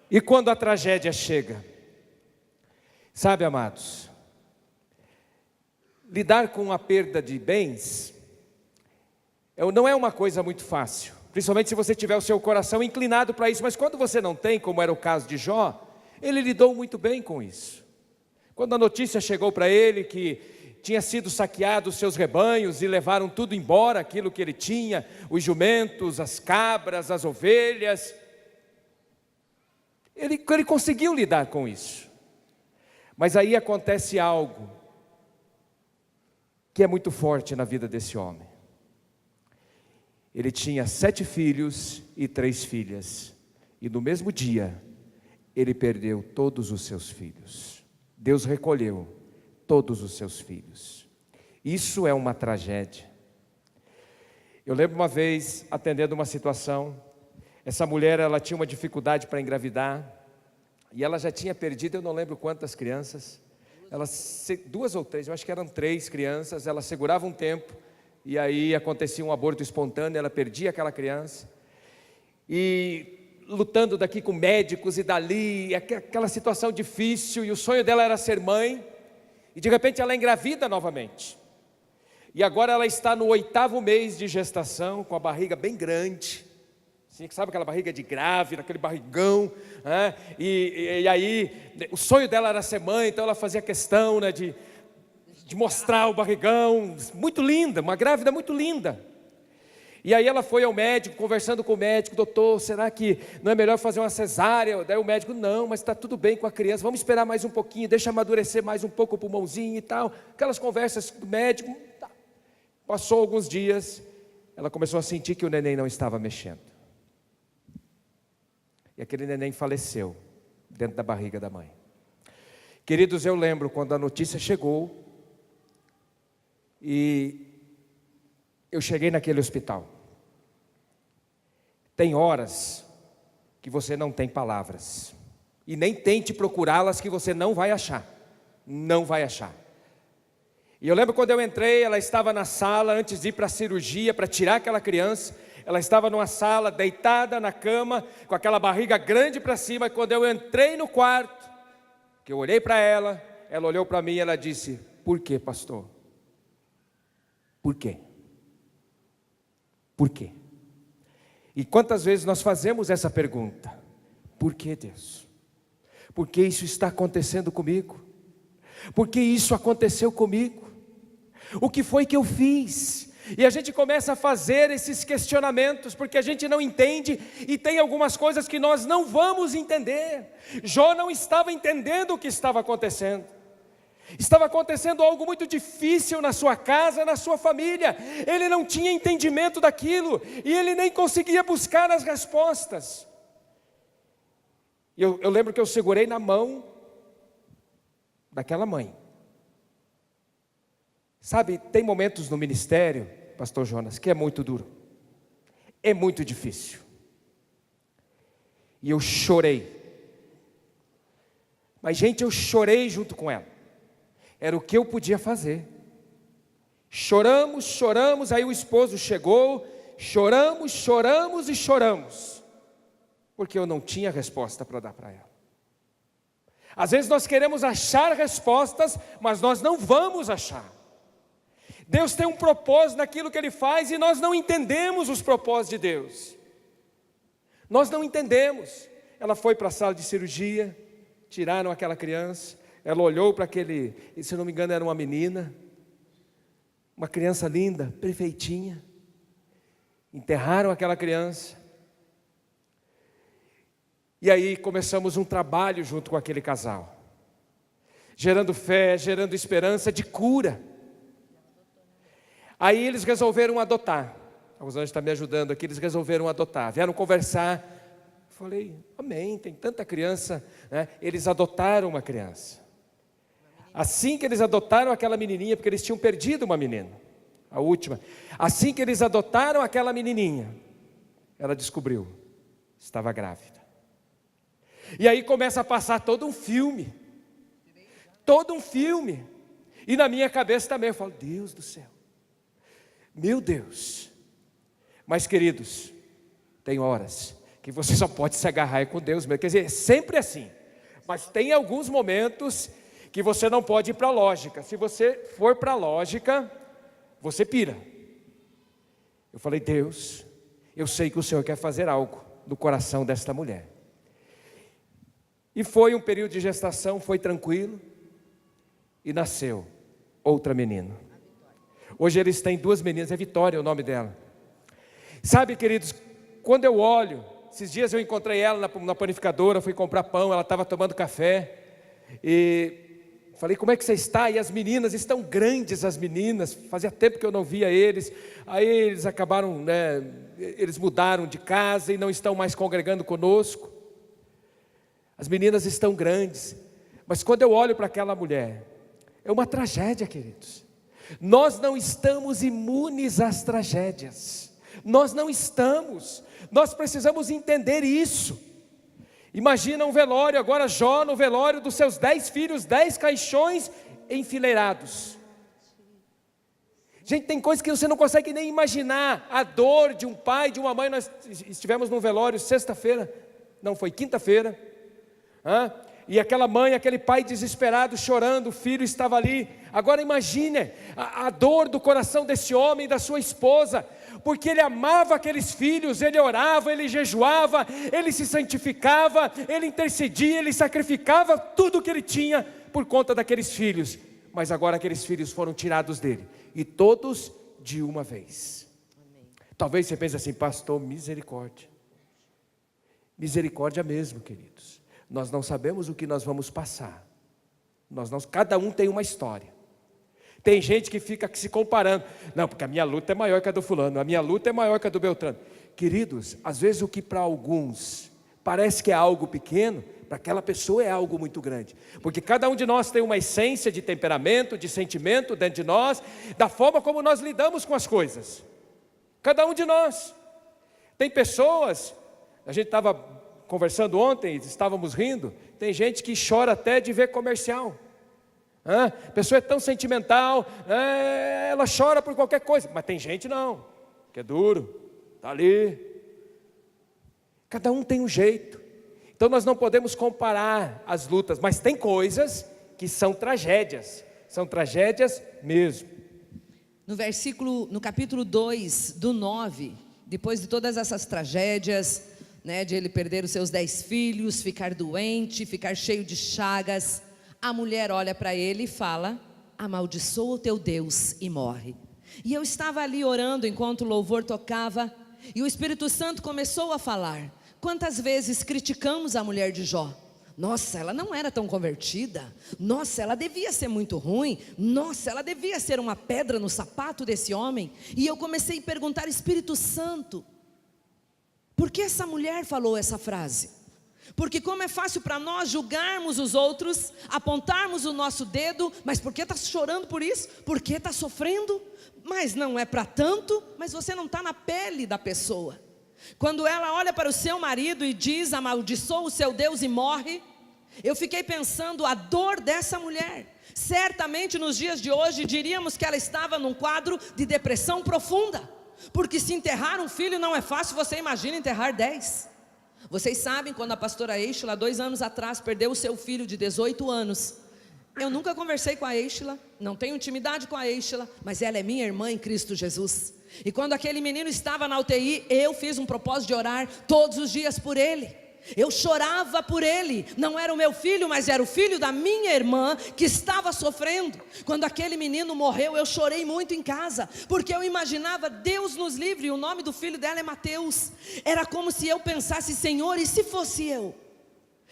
E quando a tragédia chega, sabe, amados, lidar com a perda de bens não é uma coisa muito fácil, principalmente se você tiver o seu coração inclinado para isso. Mas quando você não tem, como era o caso de Jó, ele lidou muito bem com isso. Quando a notícia chegou para ele que tinha sido saqueado os seus rebanhos e levaram tudo embora, aquilo que ele tinha, os jumentos, as cabras, as ovelhas, ele conseguiu lidar com isso. Mas aí acontece algo que é muito forte na vida desse homem. Ele tinha 7 filhos e 3 filhas, e no mesmo dia ele perdeu todos os seus filhos. Deus recolheu todos os seus filhos. Isso é uma tragédia. Eu lembro uma vez atendendo uma situação, essa mulher, ela tinha uma dificuldade para engravidar, e ela já tinha perdido, eu não lembro quantas crianças, 2 ou 3, eu acho que eram 3 crianças. Ela segurava um tempo, e aí acontecia um aborto espontâneo, ela perdia aquela criança, e lutando daqui com médicos e dali, aquela situação difícil, e o sonho dela era ser mãe, e de repente ela engravida novamente, e agora ela está no 8º mês de gestação, com a barriga bem grande, assim, sabe aquela barriga de grávida, aquele barrigão, né? E aí o sonho dela era ser mãe, então ela fazia questão, né, de mostrar o barrigão, muito linda, uma grávida muito linda. E aí ela foi ao médico, conversando com o médico: doutor, será que não é melhor fazer uma cesárea? Daí o médico: não, mas está tudo bem com a criança, vamos esperar mais um pouquinho, deixa amadurecer mais um pouco o pulmãozinho e tal. Aquelas conversas do médico. Passou alguns dias, ela começou a sentir que o neném não estava mexendo. E aquele neném faleceu dentro da barriga da mãe. Queridos, eu lembro quando a notícia chegou, e eu cheguei naquele hospital. Tem horas que você não tem palavras, e nem tente procurá-las, que você não vai achar. Não vai achar. E eu lembro quando eu entrei, ela estava na sala, antes de ir para a cirurgia, para tirar aquela criança. Ela estava numa sala, deitada na cama, com aquela barriga grande para cima. E quando eu entrei no quarto, que eu olhei para ela olhou para mim e ela disse: por quê, pastor? Por quê? Por quê? E quantas vezes nós fazemos essa pergunta? Por que, Deus? Por que isso está acontecendo comigo? Por que isso aconteceu comigo? O que foi que eu fiz? E a gente começa a fazer esses questionamentos, porque a gente não entende, e tem algumas coisas que nós não vamos entender. Jó não estava entendendo o que estava acontecendo. Estava acontecendo algo muito difícil na sua casa, na sua família. Ele não tinha entendimento daquilo, e ele nem conseguia buscar as respostas. Eu lembro que eu segurei na mão daquela mãe. Sabe, tem momentos no ministério, pastor Jonas, que é muito duro, é muito difícil, e eu chorei. Mas gente, eu chorei junto com ela. Era o que eu podia fazer. Choramos, aí o esposo chegou, choramos e choramos, porque eu não tinha resposta para dar para ela. Às vezes nós queremos achar respostas, mas nós não vamos achar. Deus tem um propósito naquilo que Ele faz, e nós não entendemos os propósitos de Deus. Nós não entendemos. Ela foi para a sala de cirurgia, tiraram aquela criança. Ela olhou para aquele, se não me engano era uma menina, uma criança linda, perfeitinha. Enterraram aquela criança. E aí começamos um trabalho junto com aquele casal, gerando fé, gerando esperança de cura. Aí eles resolveram adotar. a Rosângela está me ajudando aqui, eles resolveram adotar, vieram conversar. Falei, amém, tem tanta criança, né? Eles adotaram uma criança. Assim que eles adotaram aquela menininha, porque eles tinham perdido uma menina, a última. Assim que eles adotaram aquela menininha, ela descobriu, estava grávida. E aí começa a passar todo um filme. E na minha cabeça também, eu falo, Deus do céu, meu Deus. Mas queridos, tem horas que você só pode se agarrar com Deus mesmo. Quer dizer, é sempre assim. Mas tem alguns momentos que você não pode ir para a lógica. Se você for para a lógica, você pira. Eu falei, Deus, eu sei que o Senhor quer fazer algo no coração desta mulher. E foi um período de gestação, foi tranquilo. E nasceu outra menina. Hoje eles têm 2 meninas, é Vitória o nome dela. Sabe, queridos, quando eu olho, esses dias eu encontrei ela na panificadora, fui comprar pão, ela estava tomando café. E falei, como é que você está? E as meninas, estão grandes as meninas, fazia tempo que eu não via eles. Aí eles acabaram, né, eles mudaram de casa e não estão mais congregando conosco. As meninas estão grandes, mas quando eu olho para aquela mulher, é uma tragédia, queridos. Nós não estamos imunes às tragédias. Nós não estamos. Nós precisamos entender isso. Imagina um velório, agora Jó no velório dos seus 10 filhos, 10 caixões enfileirados. Gente, tem coisas que você não consegue nem imaginar. A dor de um pai, de uma mãe. Nós estivemos num velório sexta-feira, não, foi quinta-feira. E aquela mãe, aquele pai desesperado, chorando, o filho estava ali. Agora imagine a dor do coração desse homem e da sua esposa, porque ele amava aqueles filhos, ele orava, ele jejuava, ele se santificava, ele intercedia, ele sacrificava tudo o que ele tinha por conta daqueles filhos. Mas agora aqueles filhos foram tirados dele, e todos de uma vez. Amém. Talvez você pense assim, pastor, misericórdia. Misericórdia mesmo, queridos. Nós não sabemos o que nós vamos passar. Cada um tem uma história. Tem gente que fica se comparando. Não, porque a minha luta é maior que a do fulano, a minha luta é maior que a do Beltrano. Queridos, às vezes o que para alguns parece que é algo pequeno, para aquela pessoa é algo muito grande. Porque cada um de nós tem uma essência de temperamento, de sentimento dentro de nós, da forma como nós lidamos com as coisas. Cada um de nós. Tem pessoas, a gente estava conversando ontem, estávamos rindo, tem gente que chora até de ver comercial. A pessoa é tão sentimental, ela chora por qualquer coisa, mas tem gente não, que é duro, está ali. Cada um tem um jeito. Então nós não podemos comparar as lutas, mas tem coisas que são tragédias mesmo. No capítulo 2, do 9, depois de todas essas tragédias, né, de ele perder os seus 10 filhos, ficar doente, ficar cheio de chagas, a mulher olha para ele e fala, amaldiçoa o teu Deus e morre. E eu estava ali orando enquanto o louvor tocava, e o Espírito Santo começou a falar, quantas vezes criticamos a mulher de Jó? Nossa, ela não era tão convertida, nossa, ela devia ser muito ruim, nossa, ela devia ser uma pedra no sapato desse homem. E eu comecei a perguntar, Espírito Santo, por que essa mulher falou essa frase? Porque como é fácil para nós julgarmos os outros, apontarmos o nosso dedo, mas por que está chorando por isso? Por que está sofrendo? Mas não é para tanto, mas você não está na pele da pessoa. Quando ela olha para o seu marido e diz, amaldiçoa o seu Deus e morre, eu fiquei pensando a dor dessa mulher. Certamente nos dias de hoje diríamos que ela estava num quadro de depressão profunda. Porque se enterrar um filho não é fácil, você imagina enterrar 10. Vocês sabem, quando a pastora Eichla, 2 anos atrás, perdeu o seu filho de 18 anos. Eu nunca conversei com a Eichla, não tenho intimidade com a Eichla, mas ela é minha irmã em Cristo Jesus. E quando aquele menino estava na UTI, eu fiz um propósito de orar todos os dias por ele. Eu chorava por ele, não era o meu filho, mas era o filho da minha irmã que estava sofrendo. Quando aquele menino morreu, eu chorei muito em casa, porque eu imaginava, Deus nos livre, e o nome do filho dela é Mateus. Era como se eu pensasse, Senhor, e se fosse eu?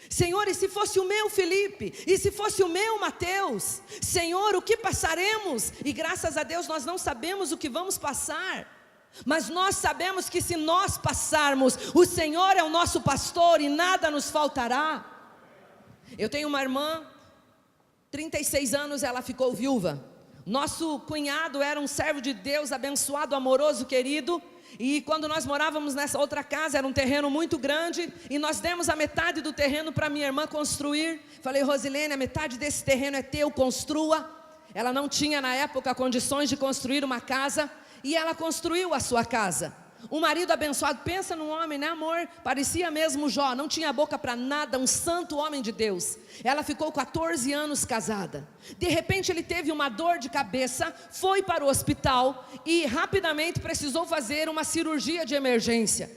Senhor, e se fosse o meu Felipe? E se fosse o meu Mateus? Senhor, o que passaremos? E graças a Deus nós não sabemos o que vamos passar. Mas nós sabemos que se nós passarmos, o Senhor é o nosso pastor e nada nos faltará. Eu tenho uma irmã, 36 anos ela ficou viúva. Nosso cunhado era um servo de Deus, abençoado, amoroso, querido. E quando nós morávamos nessa outra casa, era um terreno muito grande, e nós demos a metade do terreno para minha irmã construir. Falei: Rosilene, a metade desse terreno é teu, construa. Ela não tinha na época condições de construir uma casa, e ela construiu a sua casa. Um marido abençoado, pensa num homem, né, amor? Parecia mesmo Jó, não tinha boca para nada, um santo homem de Deus. Ela ficou 14 anos casada. De repente ele teve uma dor de cabeça, foi para o hospital e rapidamente precisou fazer uma cirurgia de emergência.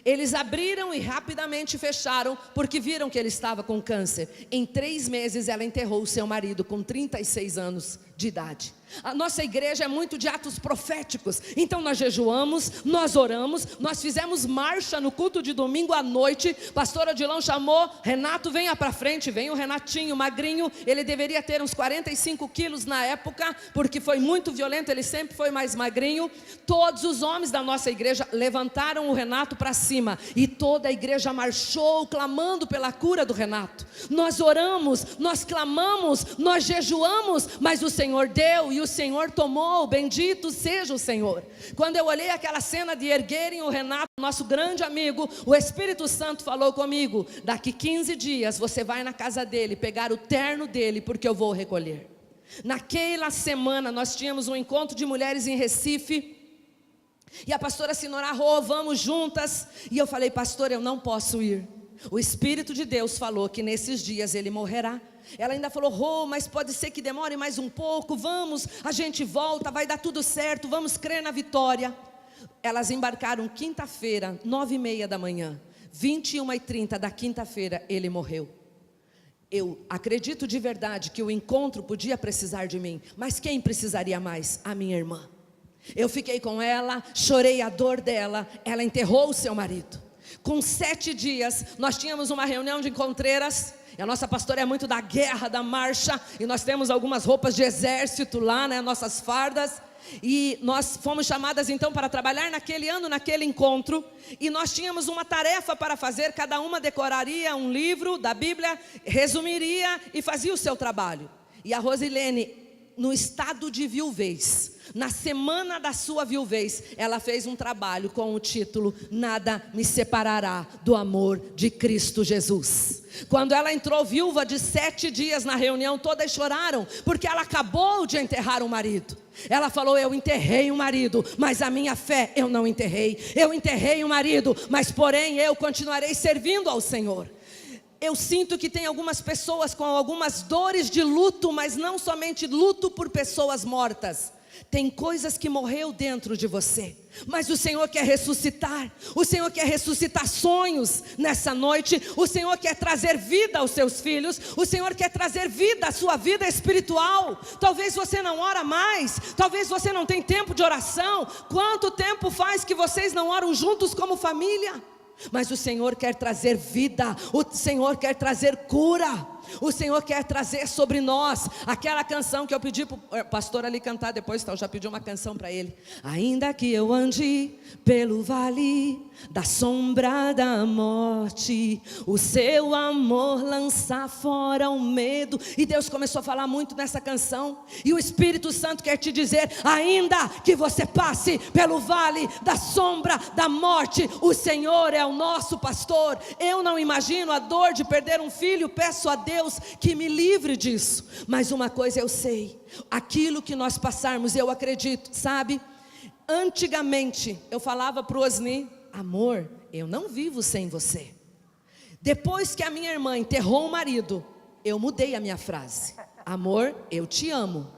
Eles abriram e rapidamente fecharam, porque viram que ele estava com câncer. Em 3 meses ela enterrou o seu marido com 36 anos de idade. A nossa igreja é muito de atos proféticos. Então nós jejuamos, nós oramos, nós fizemos marcha no culto de domingo à noite. Pastor Odilon chamou: Renato, venha para frente. Vem o Renatinho, magrinho. Ele deveria ter uns 45 quilos na época, porque foi muito violento, ele sempre foi mais magrinho. Todos os homens da nossa igreja levantaram o Renato para cima, e toda a igreja marchou, clamando pela cura do Renato. Nós oramos, nós clamamos, nós jejuamos, mas o Senhor deu e o Senhor tomou, bendito seja o Senhor. Quando eu olhei aquela cena de erguerem o Renato, nosso grande amigo, o Espírito Santo falou comigo: daqui 15 dias você vai na casa dele, pegar o terno dele, porque eu vou recolher. Naquela semana nós tínhamos um encontro de mulheres em Recife, e a pastora Sinora Rô, vamos juntas, e eu falei: pastor, eu não posso ir. O Espírito de Deus falou que nesses dias ele morrerá. Ela ainda falou: Rô, mas pode ser que demore mais um pouco, vamos, a gente volta, vai dar tudo certo, vamos crer na vitória. Elas embarcaram quinta-feira, 9h30 da manhã, 21h30 da quinta-feira, ele morreu. Eu acredito de verdade que o encontro podia precisar de mim, mas quem precisaria mais? A minha irmã. Eu fiquei com ela, chorei a dor dela, ela enterrou o seu marido. Com 7 dias, nós tínhamos uma reunião de encontreiras. E a nossa pastora é muito da guerra, da marcha, e nós temos algumas roupas de exército lá, né, nossas fardas. E nós fomos chamadas então para trabalhar naquele ano, naquele encontro. E nós tínhamos uma tarefa para fazer. Cada uma decoraria um livro da Bíblia, resumiria e fazia o seu trabalho. E a Rosilene, no estado de viuvez, na semana da sua viuvez, ela fez um trabalho com o título: Nada me separará do amor de Cristo Jesus. Quando ela entrou viúva de 7 dias na reunião, todas choraram, porque ela acabou de enterrar o marido. Ela falou: eu enterrei o marido, mas a minha fé eu não enterrei. Eu enterrei o marido, mas porém eu continuarei servindo ao Senhor. Eu sinto que tem algumas pessoas com algumas dores de luto, mas não somente luto por pessoas mortas. Tem coisas que morreu dentro de você, mas o Senhor quer ressuscitar. O Senhor quer ressuscitar sonhos nessa noite. O Senhor quer trazer vida aos seus filhos. O Senhor quer trazer vida à sua vida espiritual. Talvez você não ora mais, talvez você não tem tempo de oração. Quanto tempo faz que vocês não oram juntos como família? Mas o Senhor quer trazer vida, o Senhor quer trazer cura, o Senhor quer trazer sobre nós aquela canção que eu pedi para o pastor ali cantar depois, então eu já pedi uma canção para ele. Ainda que eu ande pelo vale da sombra da morte, o seu amor lança fora o medo. E Deus começou a falar muito nessa canção, e o Espírito Santo quer te dizer: ainda que você passe pelo vale da sombra da morte, o Senhor é o nosso pastor. Eu não imagino a dor de perder um filho, peço a Deus que me livre disso, mas uma coisa eu sei: aquilo que nós passarmos, eu acredito, sabe? Antigamente eu falava para o Osni: amor, eu não vivo sem você. Depois que a minha irmã enterrou o marido, eu mudei a minha frase: amor, eu te amo,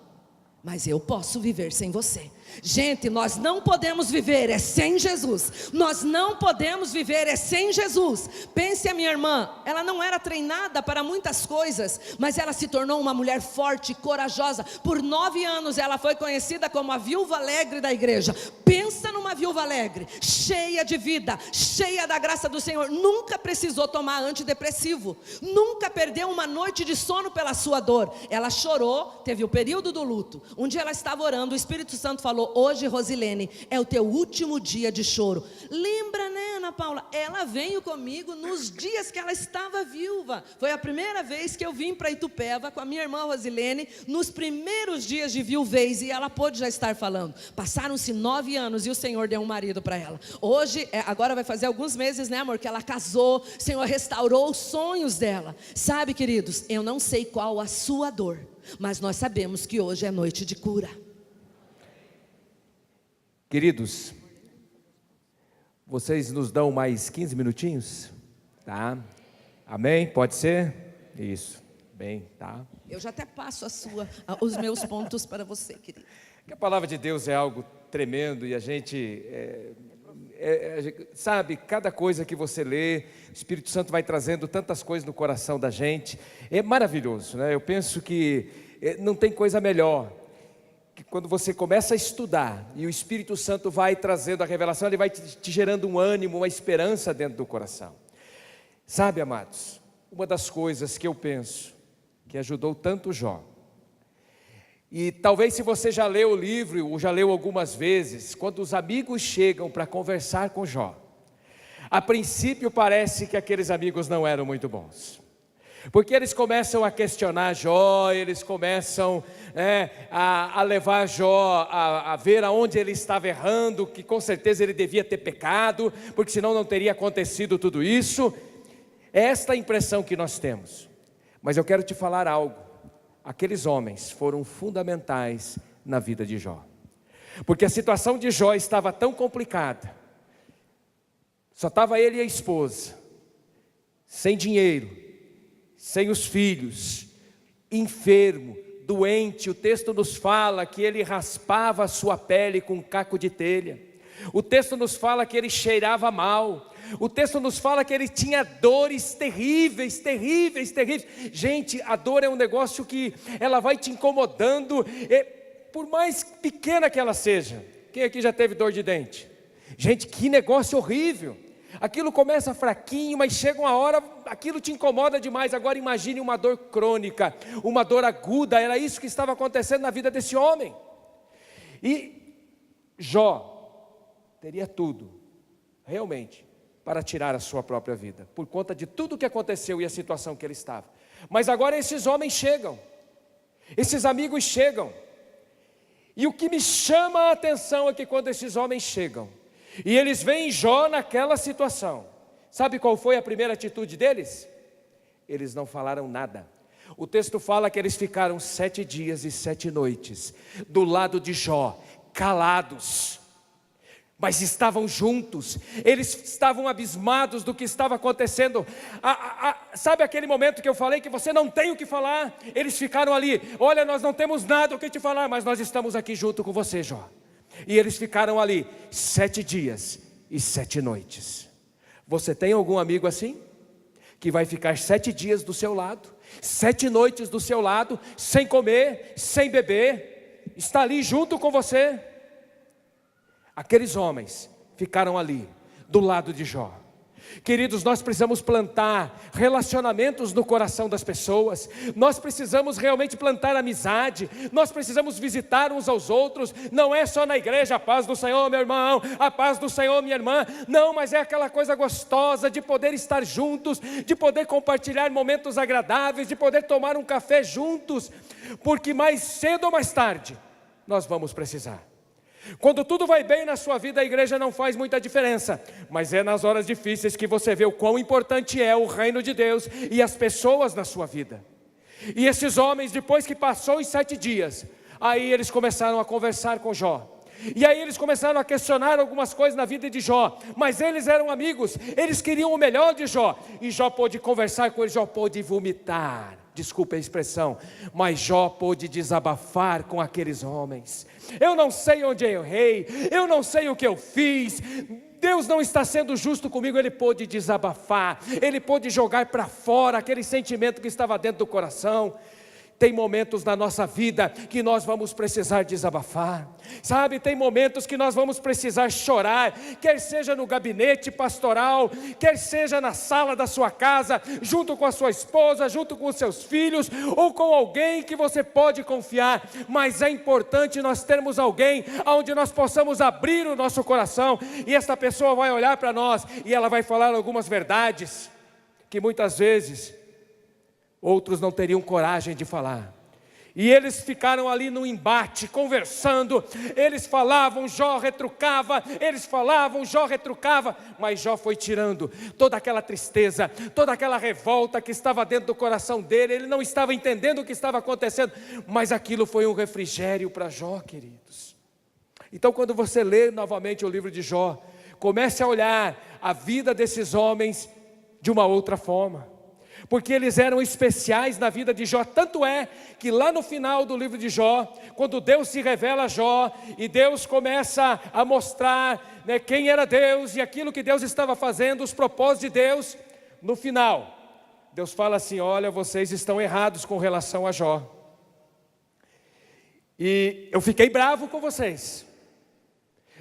mas eu posso viver sem você. Gente, nós não podemos viver sem Jesus. Nós não podemos viver sem Jesus. Pense a minha irmã, ela não era treinada para muitas coisas, mas ela se tornou uma mulher forte, corajosa. Por 9 anos ela foi conhecida como a viúva alegre da igreja. Pensa numa viúva alegre, cheia de vida, cheia da graça do Senhor. Nunca precisou tomar antidepressivo, nunca perdeu uma noite de sono pela sua dor. Ela chorou, teve o período do luto. Um dia ela estava orando, o Espírito Santo falou: hoje, Rosilene, é o teu último dia de choro. Lembra, né, Ana Paula? Ela veio comigo nos dias que ela estava viúva. Foi a primeira vez que eu vim para Itupeva com a minha irmã Rosilene, nos primeiros dias de viuvez, e ela pôde já estar falando. Passaram-se 9 anos e o Senhor deu um marido para ela. Hoje, agora vai fazer alguns meses, né, amor, que ela casou, o Senhor restaurou os sonhos dela. Sabe, queridos, eu não sei qual a sua dor, mas nós sabemos que hoje é noite de cura. Queridos, vocês nos dão mais 15 minutinhos? Tá? Amém? Pode ser? Isso. Bem, tá? Eu já até passo os meus pontos para você, querido. A palavra de Deus é algo tremendo e a gente... sabe, cada coisa que você lê, o Espírito Santo vai trazendo tantas coisas no coração da gente, é maravilhoso, né? Eu penso que não tem coisa melhor que quando você começa a estudar e o Espírito Santo vai trazendo a revelação, ele vai te gerando um ânimo, uma esperança dentro do coração. Sabe, amados, uma das coisas que eu penso que ajudou tanto Jó, e talvez se você já leu o livro, ou já leu algumas vezes, quando os amigos chegam para conversar com Jó, a princípio parece que aqueles amigos não eram muito bons, porque eles começam a questionar Jó, eles começam a levar Jó a ver aonde ele estava errando, que com certeza ele devia ter pecado, porque senão não teria acontecido tudo isso. É esta a impressão que nós temos. Mas eu quero te falar algo. Aqueles homens foram fundamentais na vida de Jó, porque a situação de Jó estava tão complicada, só estava ele e a esposa, sem dinheiro, sem os filhos, enfermo, doente. O texto nos fala que ele raspava a sua pele com um caco de telha, o texto nos fala que ele cheirava mal, o texto nos fala que ele tinha dores terríveis, terríveis, terríveis. Gente, a dor é um negócio que ela vai te incomodando, por mais pequena que ela seja. Quem aqui já teve dor de dente? Gente, que negócio horrível. Aquilo começa fraquinho, mas chega uma hora, aquilo te incomoda demais. Agora imagine uma dor crônica, uma dor aguda. Era isso que estava acontecendo na vida desse homem. E Jó teria tudo, realmente, para tirar a sua própria vida, por conta de tudo o que aconteceu e a situação que ele estava. Mas agora esses homens chegam, esses amigos chegam, e o que me chama a atenção é que quando esses homens chegam, e eles veem Jó naquela situação, sabe qual foi a primeira atitude deles? Eles não falaram nada. O texto fala que eles ficaram 7 dias e 7 noites, do lado de Jó, calados, mas estavam juntos, eles estavam abismados do que estava acontecendo. Sabe aquele momento que eu falei que você não tem o que falar? Eles ficaram ali: olha, nós não temos nada o que te falar, mas nós estamos aqui junto com você, Jó. E eles ficaram ali 7 dias e 7 noites. Você tem algum amigo assim? Que vai ficar 7 dias do seu lado, 7 noites do seu lado, sem comer, sem beber, está ali junto com você? Aqueles homens ficaram ali, do lado de Jó. Queridos, nós precisamos plantar relacionamentos no coração das pessoas, nós precisamos realmente plantar amizade, nós precisamos visitar uns aos outros. Não é só na igreja: a paz do Senhor, meu irmão, a paz do Senhor, minha irmã. Não, mas é aquela coisa gostosa de poder estar juntos, de poder compartilhar momentos agradáveis, de poder tomar um café juntos, porque mais cedo ou mais tarde nós vamos precisar. Quando tudo vai bem na sua vida, a igreja não faz muita diferença, mas é nas horas difíceis que você vê o quão importante é o reino de Deus e as pessoas na sua vida. E esses homens, depois que passou os 7 dias, aí eles começaram a conversar com Jó. E aí eles começaram a questionar algumas coisas na vida de Jó, mas eles eram amigos, eles queriam o melhor de Jó, e Jó pôde conversar com eles, Jó pôde vomitar, desculpe a expressão, mas Jó pôde desabafar com aqueles homens. Eu não sei onde eu errei, eu não sei o que eu fiz, Deus não está sendo justo comigo. Ele pôde desabafar, ele pôde jogar para fora aquele sentimento que estava dentro do coração. tem momentos na nossa vida que nós vamos precisar desabafar, sabe, tem momentos que nós vamos precisar chorar, quer seja no gabinete pastoral, quer seja na sala da sua casa, junto com a sua esposa, junto com os seus filhos, ou com alguém que você pode confiar, mas é importante nós termos alguém onde nós possamos abrir o nosso coração, e esta pessoa vai olhar para nós, e ela vai falar algumas verdades, que muitas vezes outros não teriam coragem de falar. E eles ficaram ali no embate, conversando, eles falavam, Jó retrucava, eles falavam, Jó retrucava, mas Jó foi tirando toda aquela tristeza, toda aquela revolta que estava dentro do coração dele, ele não estava entendendo o que estava acontecendo, mas aquilo foi um refrigério para Jó, queridos. Então, quando você lê novamente o livro de Jó, comece a olhar a vida desses homens de uma outra forma, porque eles eram especiais na vida de Jó, tanto é que lá no final do livro de Jó, quando Deus se revela a Jó, e Deus começa a mostrar, né, quem era Deus, e aquilo que Deus estava fazendo, os propósitos de Deus, no final, Deus fala assim: olha, vocês estão errados com relação a Jó, e eu fiquei bravo com vocês,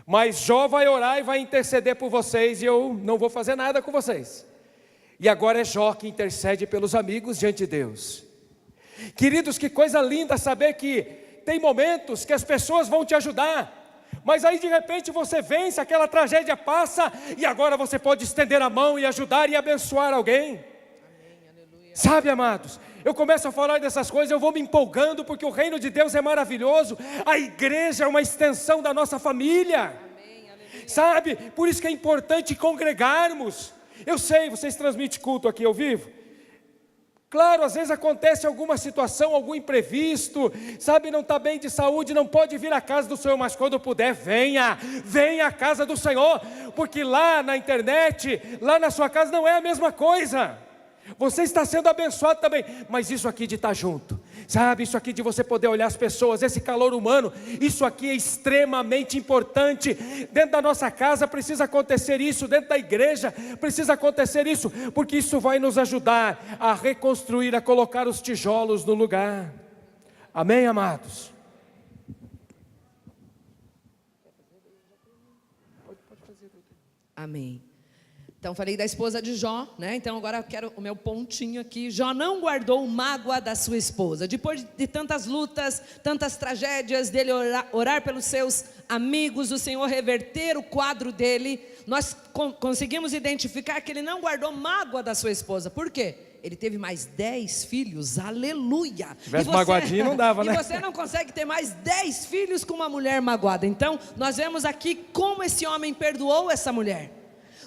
mas Jó vai orar e vai interceder por vocês, e eu não vou fazer nada com vocês. E agora é Jó que intercede pelos amigos diante de Deus. Queridos, que coisa linda saber que tem momentos que as pessoas vão te ajudar, mas aí de repente você vence, aquela tragédia passa, e agora você pode estender a mão e ajudar e abençoar alguém. Amém, sabe, amados, eu começo a falar dessas coisas, eu vou me empolgando, porque o reino de Deus é maravilhoso, a igreja é uma extensão da nossa família. Amém, sabe, por isso que é importante congregarmos. Eu sei, vocês transmitem culto aqui ao vivo. Claro, às vezes acontece alguma situação, algum imprevisto, sabe, não está bem de saúde, não pode vir à casa do Senhor, mas quando puder, venha à casa do Senhor, porque lá na internet, lá na sua casa não é a mesma coisa. Você está sendo abençoado também, mas isso aqui de estar junto, sabe, isso aqui de você poder olhar as pessoas, esse calor humano, isso aqui é extremamente importante. Dentro da nossa casa precisa acontecer isso, dentro da igreja precisa acontecer isso, porque isso vai nos ajudar a reconstruir, a colocar os tijolos no lugar. Amém, amados? Amém. Então falei da esposa de Jó, né? Então agora eu quero o meu pontinho aqui. Jó não guardou mágoa da sua esposa. Depois de tantas lutas, tantas tragédias, dele orar pelos seus amigos, o Senhor reverter o quadro dele, nós conseguimos identificar que ele não guardou mágoa da sua esposa. Por quê? Ele teve mais 10 filhos, aleluia. Se tivesse magoadinho não dava, né? E você não consegue ter mais 10 filhos com uma mulher magoada. Então nós vemos aqui como esse homem perdoou essa mulher.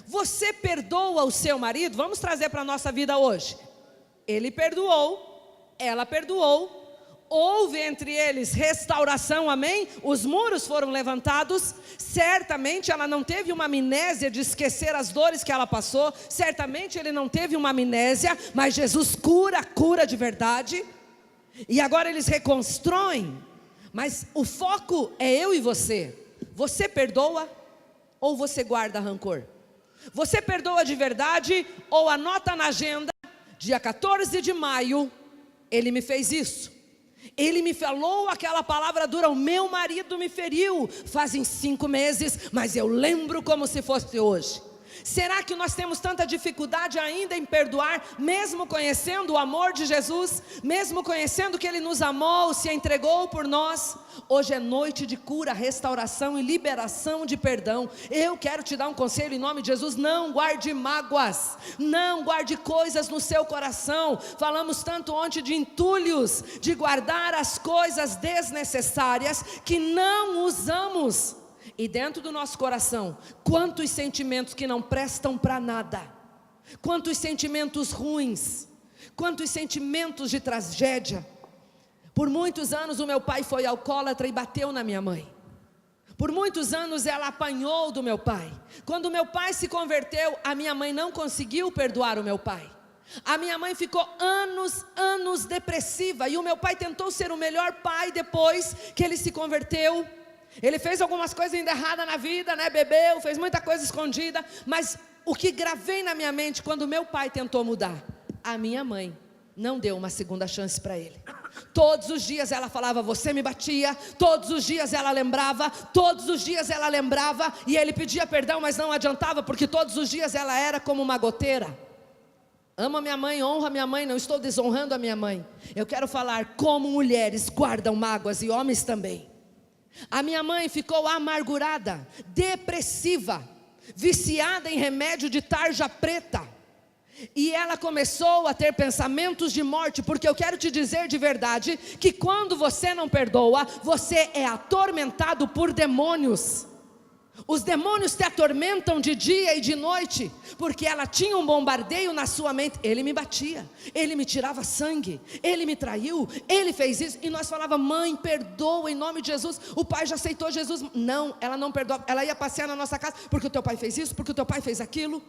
Você perdoa o seu marido? Vamos trazer para a nossa vida hoje. Ele perdoou, ela perdoou, houve entre eles restauração, amém? Os muros foram levantados, certamente ela não teve uma amnésia de esquecer as dores que ela passou, certamente ele não teve uma amnésia, mas Jesus cura de verdade, e agora eles reconstroem, mas o foco é eu e você. Você perdoa ou você guarda rancor? Você perdoa de verdade ou anota na agenda, dia 14 de maio, ele me fez isso, ele me falou aquela palavra dura, o meu marido me feriu, fazem 5 meses, mas eu lembro como se fosse hoje. Será que nós temos tanta dificuldade ainda em perdoar, mesmo conhecendo o amor de Jesus, mesmo conhecendo que Ele nos amou, se entregou por nós? Hoje é noite de cura, restauração e liberação de perdão. Eu quero te dar um conselho em nome de Jesus: não guarde mágoas, não guarde coisas no seu coração. Falamos tanto ontem de entulhos, de guardar as coisas desnecessárias que não usamos. E dentro do nosso coração, quantos sentimentos que não prestam para nada, quantos sentimentos ruins, quantos sentimentos de tragédia. Por muitos anos o meu pai foi alcoólatra e bateu na minha mãe. Por muitos anos ela apanhou do meu pai. Quando o meu pai se converteu, a minha mãe não conseguiu perdoar o meu pai. A minha mãe ficou anos depressiva, e o meu pai tentou ser o melhor pai depois que ele se converteu. Ele fez algumas coisas ainda erradas na vida, né? Bebeu, fez muita coisa escondida, mas o que gravei na minha mente quando meu pai tentou mudar, a minha mãe não deu uma segunda chance para ele. Todos os dias ela falava, você me batia. Todos os dias ela lembrava. Todos os dias ela lembrava. E ele pedia perdão, mas não adiantava, porque todos os dias ela era como uma goteira. Amo a minha mãe, honro a minha mãe, não estou desonrando a minha mãe. Eu quero falar como mulheres guardam mágoas e homens também. A minha mãe ficou amargurada, depressiva, viciada em remédio de tarja preta. E ela começou a ter pensamentos de morte, porque eu quero te dizer de verdade, que quando você não perdoa, você é atormentado por demônios. Os demônios te atormentam de dia e de noite, porque ela tinha um bombardeio na sua mente. Ele me batia, ele me tirava sangue, ele me traiu, ele fez isso. E nós falávamos, mãe, perdoa em nome de Jesus. O pai já aceitou Jesus. Não, ela não perdoa. Ela ia passear na nossa casa, porque o teu pai fez isso, porque o teu pai fez aquilo.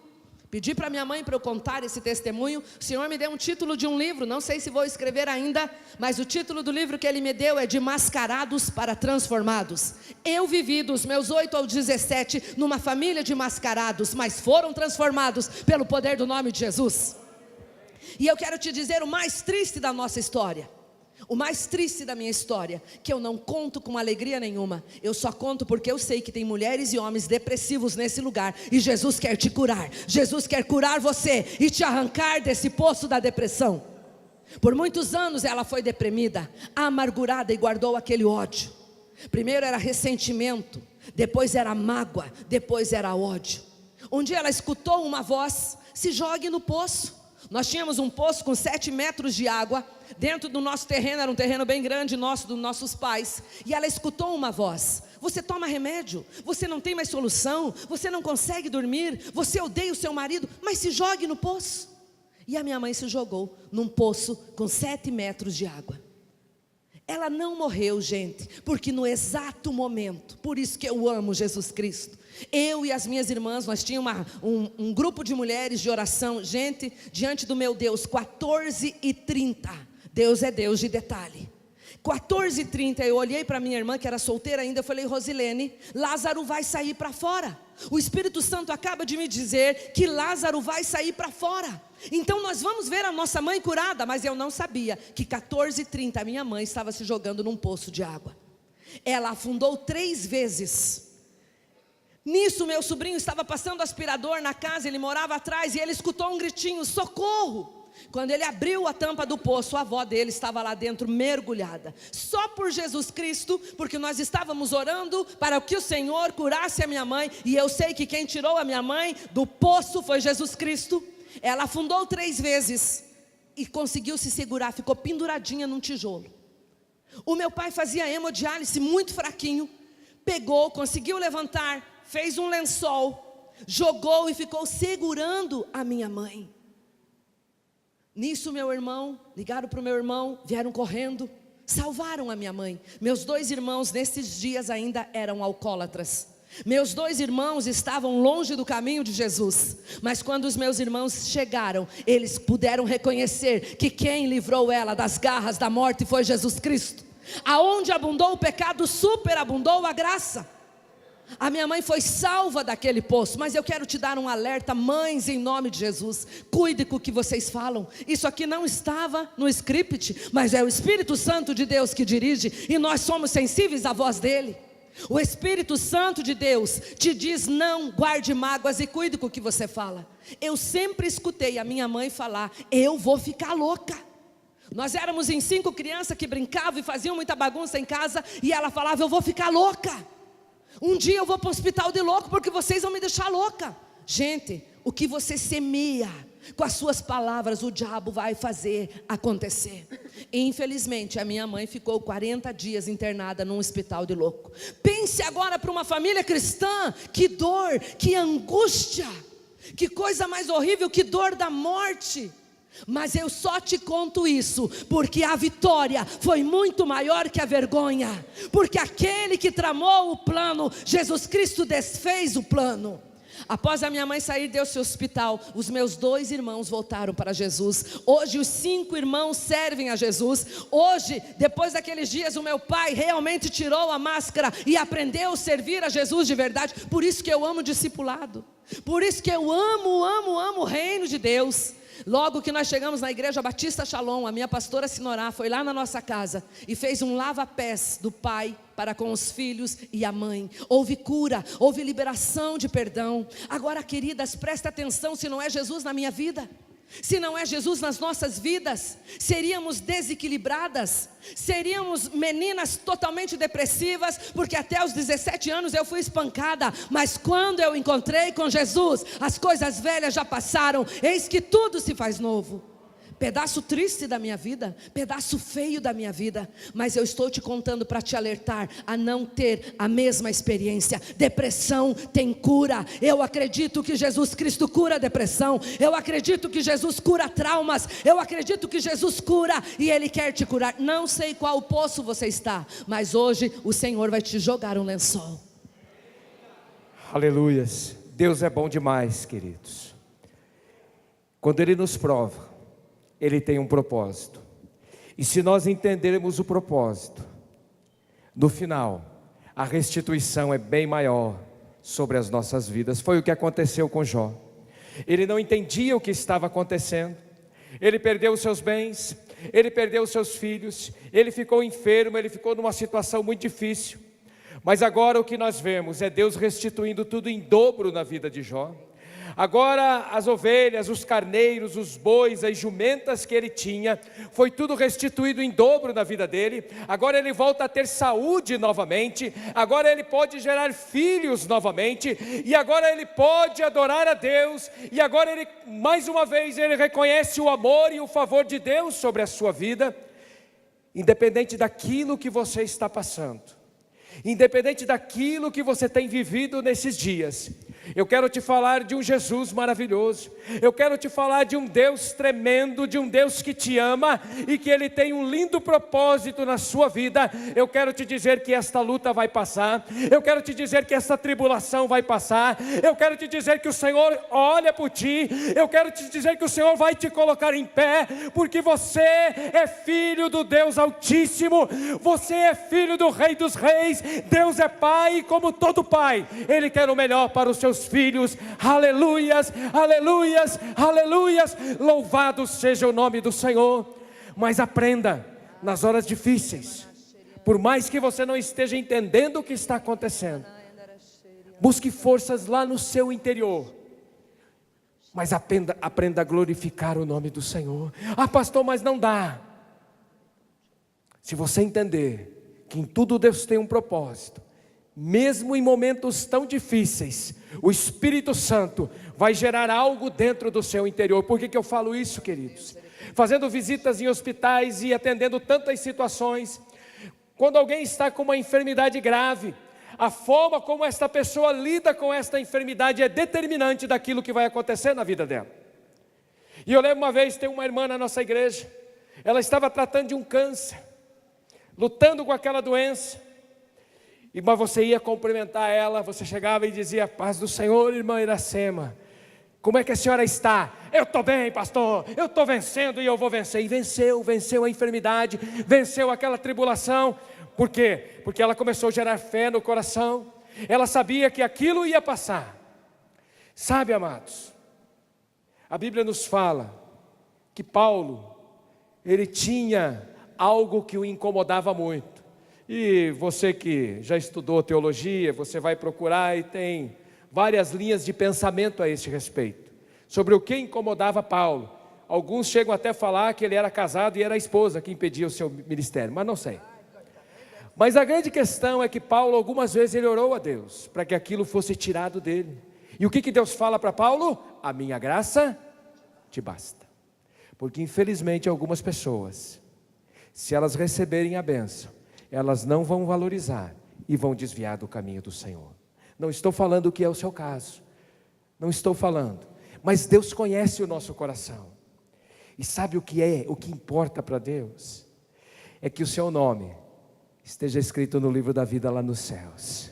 Pedi para minha mãe para eu contar esse testemunho. O Senhor me deu um título de um livro, não sei se vou escrever ainda, mas o título do livro que Ele me deu é de Mascarados para Transformados. Eu vivi dos meus 8 aos 17 numa família de mascarados, mas foram transformados pelo poder do nome de Jesus. E eu quero te dizer o mais triste da nossa história. O mais triste da minha história, que eu não conto com alegria nenhuma. Eu só conto porque eu sei que tem mulheres e homens depressivos nesse lugar. E Jesus quer te curar. Jesus quer curar você e te arrancar desse poço da depressão. Por muitos anos ela foi deprimida, amargurada e guardou aquele ódio. Primeiro era ressentimento, depois era mágoa, depois era ódio. Um dia ela escutou uma voz, se jogue no poço. Nós tínhamos um poço com 7 metros de água. Dentro do nosso terreno, era um terreno bem grande nosso, dos nossos pais. E ela escutou uma voz, você toma remédio, você não tem mais solução, você não consegue dormir, você odeia o seu marido, mas se jogue no poço. E a minha mãe se jogou num poço com 7 metros de água. Ela não morreu, gente, porque no exato momento, por isso que eu amo Jesus Cristo, eu e as minhas irmãs, nós tínhamos um grupo de mulheres de oração, gente, diante do meu Deus, 14h30, Deus é Deus de detalhe. 14h30, eu olhei para minha irmã que era solteira ainda, eu falei, Rosilene, Lázaro vai sair para fora. O Espírito Santo acaba de me dizer que Lázaro vai sair para fora. Então nós vamos ver a nossa mãe curada. Mas eu não sabia que 14h30 a minha mãe estava se jogando num poço de água. Ela afundou 3 vezes. Nisso meu sobrinho estava passando aspirador na casa, ele morava atrás e ele escutou um gritinho, socorro! Quando ele abriu a tampa do poço, a avó dele estava lá dentro mergulhada. Só por Jesus Cristo, porque nós estávamos orando para que o Senhor curasse a minha mãe. E eu sei que quem tirou a minha mãe do poço foi Jesus Cristo. Ela afundou 3 vezes e conseguiu se segurar, ficou penduradinha num tijolo. O meu pai fazia hemodiálise muito fraquinho. Pegou, conseguiu levantar, fez um lençol, jogou e ficou segurando a minha mãe. Nisso meu irmão, ligaram para o meu irmão, vieram correndo, salvaram a minha mãe. Meus 2 irmãos nesses dias ainda eram alcoólatras. Meus 2 irmãos estavam longe do caminho de Jesus. Mas quando os meus irmãos chegaram, eles puderam reconhecer que quem livrou ela das garras da morte foi Jesus Cristo. Aonde abundou o pecado, superabundou a graça. A minha mãe foi salva daquele poço. Mas eu quero te dar um alerta, mães, em nome de Jesus, cuide com o que vocês falam. Isso aqui não estava no script, mas é o Espírito Santo de Deus que dirige, e nós somos sensíveis à voz dele. O Espírito Santo de Deus te diz, não guarde mágoas e cuide com o que você fala. Eu sempre escutei a minha mãe falar, eu vou ficar louca. Nós éramos em 5 crianças que brincavam e faziam muita bagunça em casa, e ela falava, eu vou ficar louca. Um dia eu vou para o hospital de louco, porque vocês vão me deixar louca. Gente, o que você semeia com as suas palavras, o diabo vai fazer acontecer. E, infelizmente, a minha mãe ficou 40 dias internada num hospital de louco. Pense agora para uma família cristã, que dor, que angústia, que coisa mais horrível, que dor da morte. Mas eu só te conto isso porque a vitória foi muito maior que a vergonha. Porque aquele que tramou o plano, Jesus Cristo desfez o plano. Após a minha mãe sair desse hospital, os meus 2 irmãos voltaram para Jesus. Hoje os 5 irmãos servem a Jesus. Hoje, depois daqueles dias, o meu pai realmente tirou a máscara e aprendeu a servir a Jesus de verdade. Por isso que eu amo discipulado. Por isso que eu amo o reino de Deus. Logo que nós chegamos na igreja Batista Shalom, a minha pastora Sinorá foi lá na nossa casa e fez um lava-pés do pai para com os filhos e a mãe. Houve cura, houve liberação de perdão. Agora, queridas, presta atenção, se não é Jesus na minha vida, se não é Jesus nas nossas vidas, seríamos desequilibradas, seríamos meninas totalmente depressivas, porque até os 17 anos eu fui espancada, mas quando eu encontrei com Jesus, as coisas velhas já passaram, eis que tudo se faz novo. Pedaço triste da minha vida, pedaço feio da minha vida, mas eu estou te contando para te alertar a não ter a mesma experiência. Depressão tem cura. Eu acredito que Jesus Cristo cura a depressão, eu acredito que Jesus cura traumas, eu acredito que Jesus cura e Ele quer te curar. Não sei qual poço você está, mas hoje o Senhor vai te jogar um lençol. Aleluias. Deus é bom demais, queridos. Quando Ele nos prova, Ele tem um propósito, e se nós entendermos o propósito, no final, a restituição é bem maior sobre as nossas vidas. Foi o que aconteceu com Jó. Ele não entendia o que estava acontecendo, ele perdeu os seus bens, ele perdeu os seus filhos, ele ficou enfermo, ele ficou numa situação muito difícil, mas agora o que nós vemos é Deus restituindo tudo em dobro na vida de Jó. Agora as ovelhas, os carneiros, os bois, as jumentas que ele tinha, foi tudo restituído em dobro na vida dele. Agora ele volta a ter saúde novamente, agora ele pode gerar filhos novamente, e agora ele pode adorar a Deus, e agora ele, mais uma vez, ele reconhece o amor e o favor de Deus sobre a sua vida, independente daquilo que você está passando, independente daquilo que você tem vivido nesses dias. Eu quero te falar de um Jesus maravilhoso, eu quero te falar de um Deus tremendo, de um Deus que te ama e que Ele tem um lindo propósito na sua vida. Eu quero te dizer que esta luta vai passar, eu quero te dizer que esta tribulação vai passar, eu quero te dizer que o Senhor olha por ti, eu quero te dizer que o Senhor vai te colocar em pé, porque você é filho do Deus Altíssimo, você é filho do Rei dos Reis. Deus é Pai, e como todo Pai, Ele quer o melhor para os seus filhos. Aleluias, aleluias, aleluias, louvado seja o nome do Senhor. Mas aprenda, nas horas difíceis, por mais que você não esteja entendendo o que está acontecendo, busque forças lá no seu interior, mas aprenda a glorificar o nome do Senhor. Ah, pastor, mas não dá. Se você entender que em tudo Deus tem um propósito, mesmo em momentos tão difíceis, o Espírito Santo vai gerar algo dentro do seu interior. Por que eu falo isso, queridos? Fazendo visitas em hospitais e atendendo tantas situações, quando alguém está com uma enfermidade grave, a forma como esta pessoa lida com esta enfermidade é determinante daquilo que vai acontecer na vida dela. E eu lembro uma vez, tem uma irmã na nossa igreja, ela estava tratando de um câncer, lutando com aquela doença, mas você ia cumprimentar ela, você chegava e dizia: paz do Senhor, irmã Iracema, como é que a senhora está? Eu estou bem, pastor, eu estou vencendo e eu vou vencer. E venceu a enfermidade, venceu aquela tribulação. Por quê? Porque ela começou a gerar fé no coração, ela sabia que aquilo ia passar. Sabe, amados, a Bíblia nos fala que Paulo, ele tinha algo que o incomodava muito. E você que já estudou teologia, você vai procurar e tem várias linhas de pensamento a este respeito, sobre o que incomodava Paulo. Alguns chegam até a falar que ele era casado e era a esposa que impedia o seu ministério, mas não sei. Mas a grande questão é que Paulo, algumas vezes, ele orou a Deus para que aquilo fosse tirado dele. E o que Deus fala para Paulo? A minha graça te basta. Porque infelizmente algumas pessoas, se elas receberem a bênção, elas não vão valorizar e vão desviar do caminho do Senhor. Não estou falando o que é o seu caso, não estou falando, mas Deus conhece o nosso coração. E sabe o que importa para Deus? É que o seu nome esteja escrito no livro da vida lá nos céus.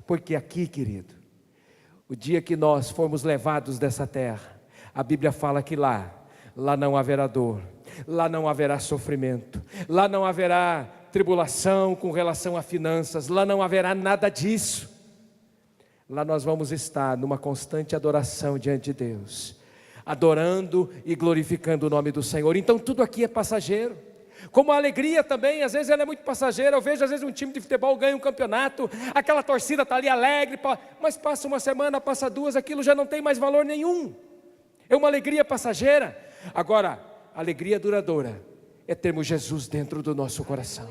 Porque aqui, querido, o dia que nós formos levados dessa terra, a Bíblia fala que lá não haverá dor, lá não haverá sofrimento, lá não haverá tribulação com relação a finanças, lá não haverá nada disso. Lá nós vamos estar numa constante adoração diante de Deus, adorando e glorificando o nome do Senhor. Então tudo aqui é passageiro. Como a alegria também, às vezes ela é muito passageira. Eu vejo às vezes um time de futebol ganha um campeonato, aquela torcida está ali alegre, mas passa uma semana, passa duas, aquilo já não tem mais valor nenhum. É uma alegria passageira. Agora, a alegria duradoura é termos Jesus dentro do nosso coração.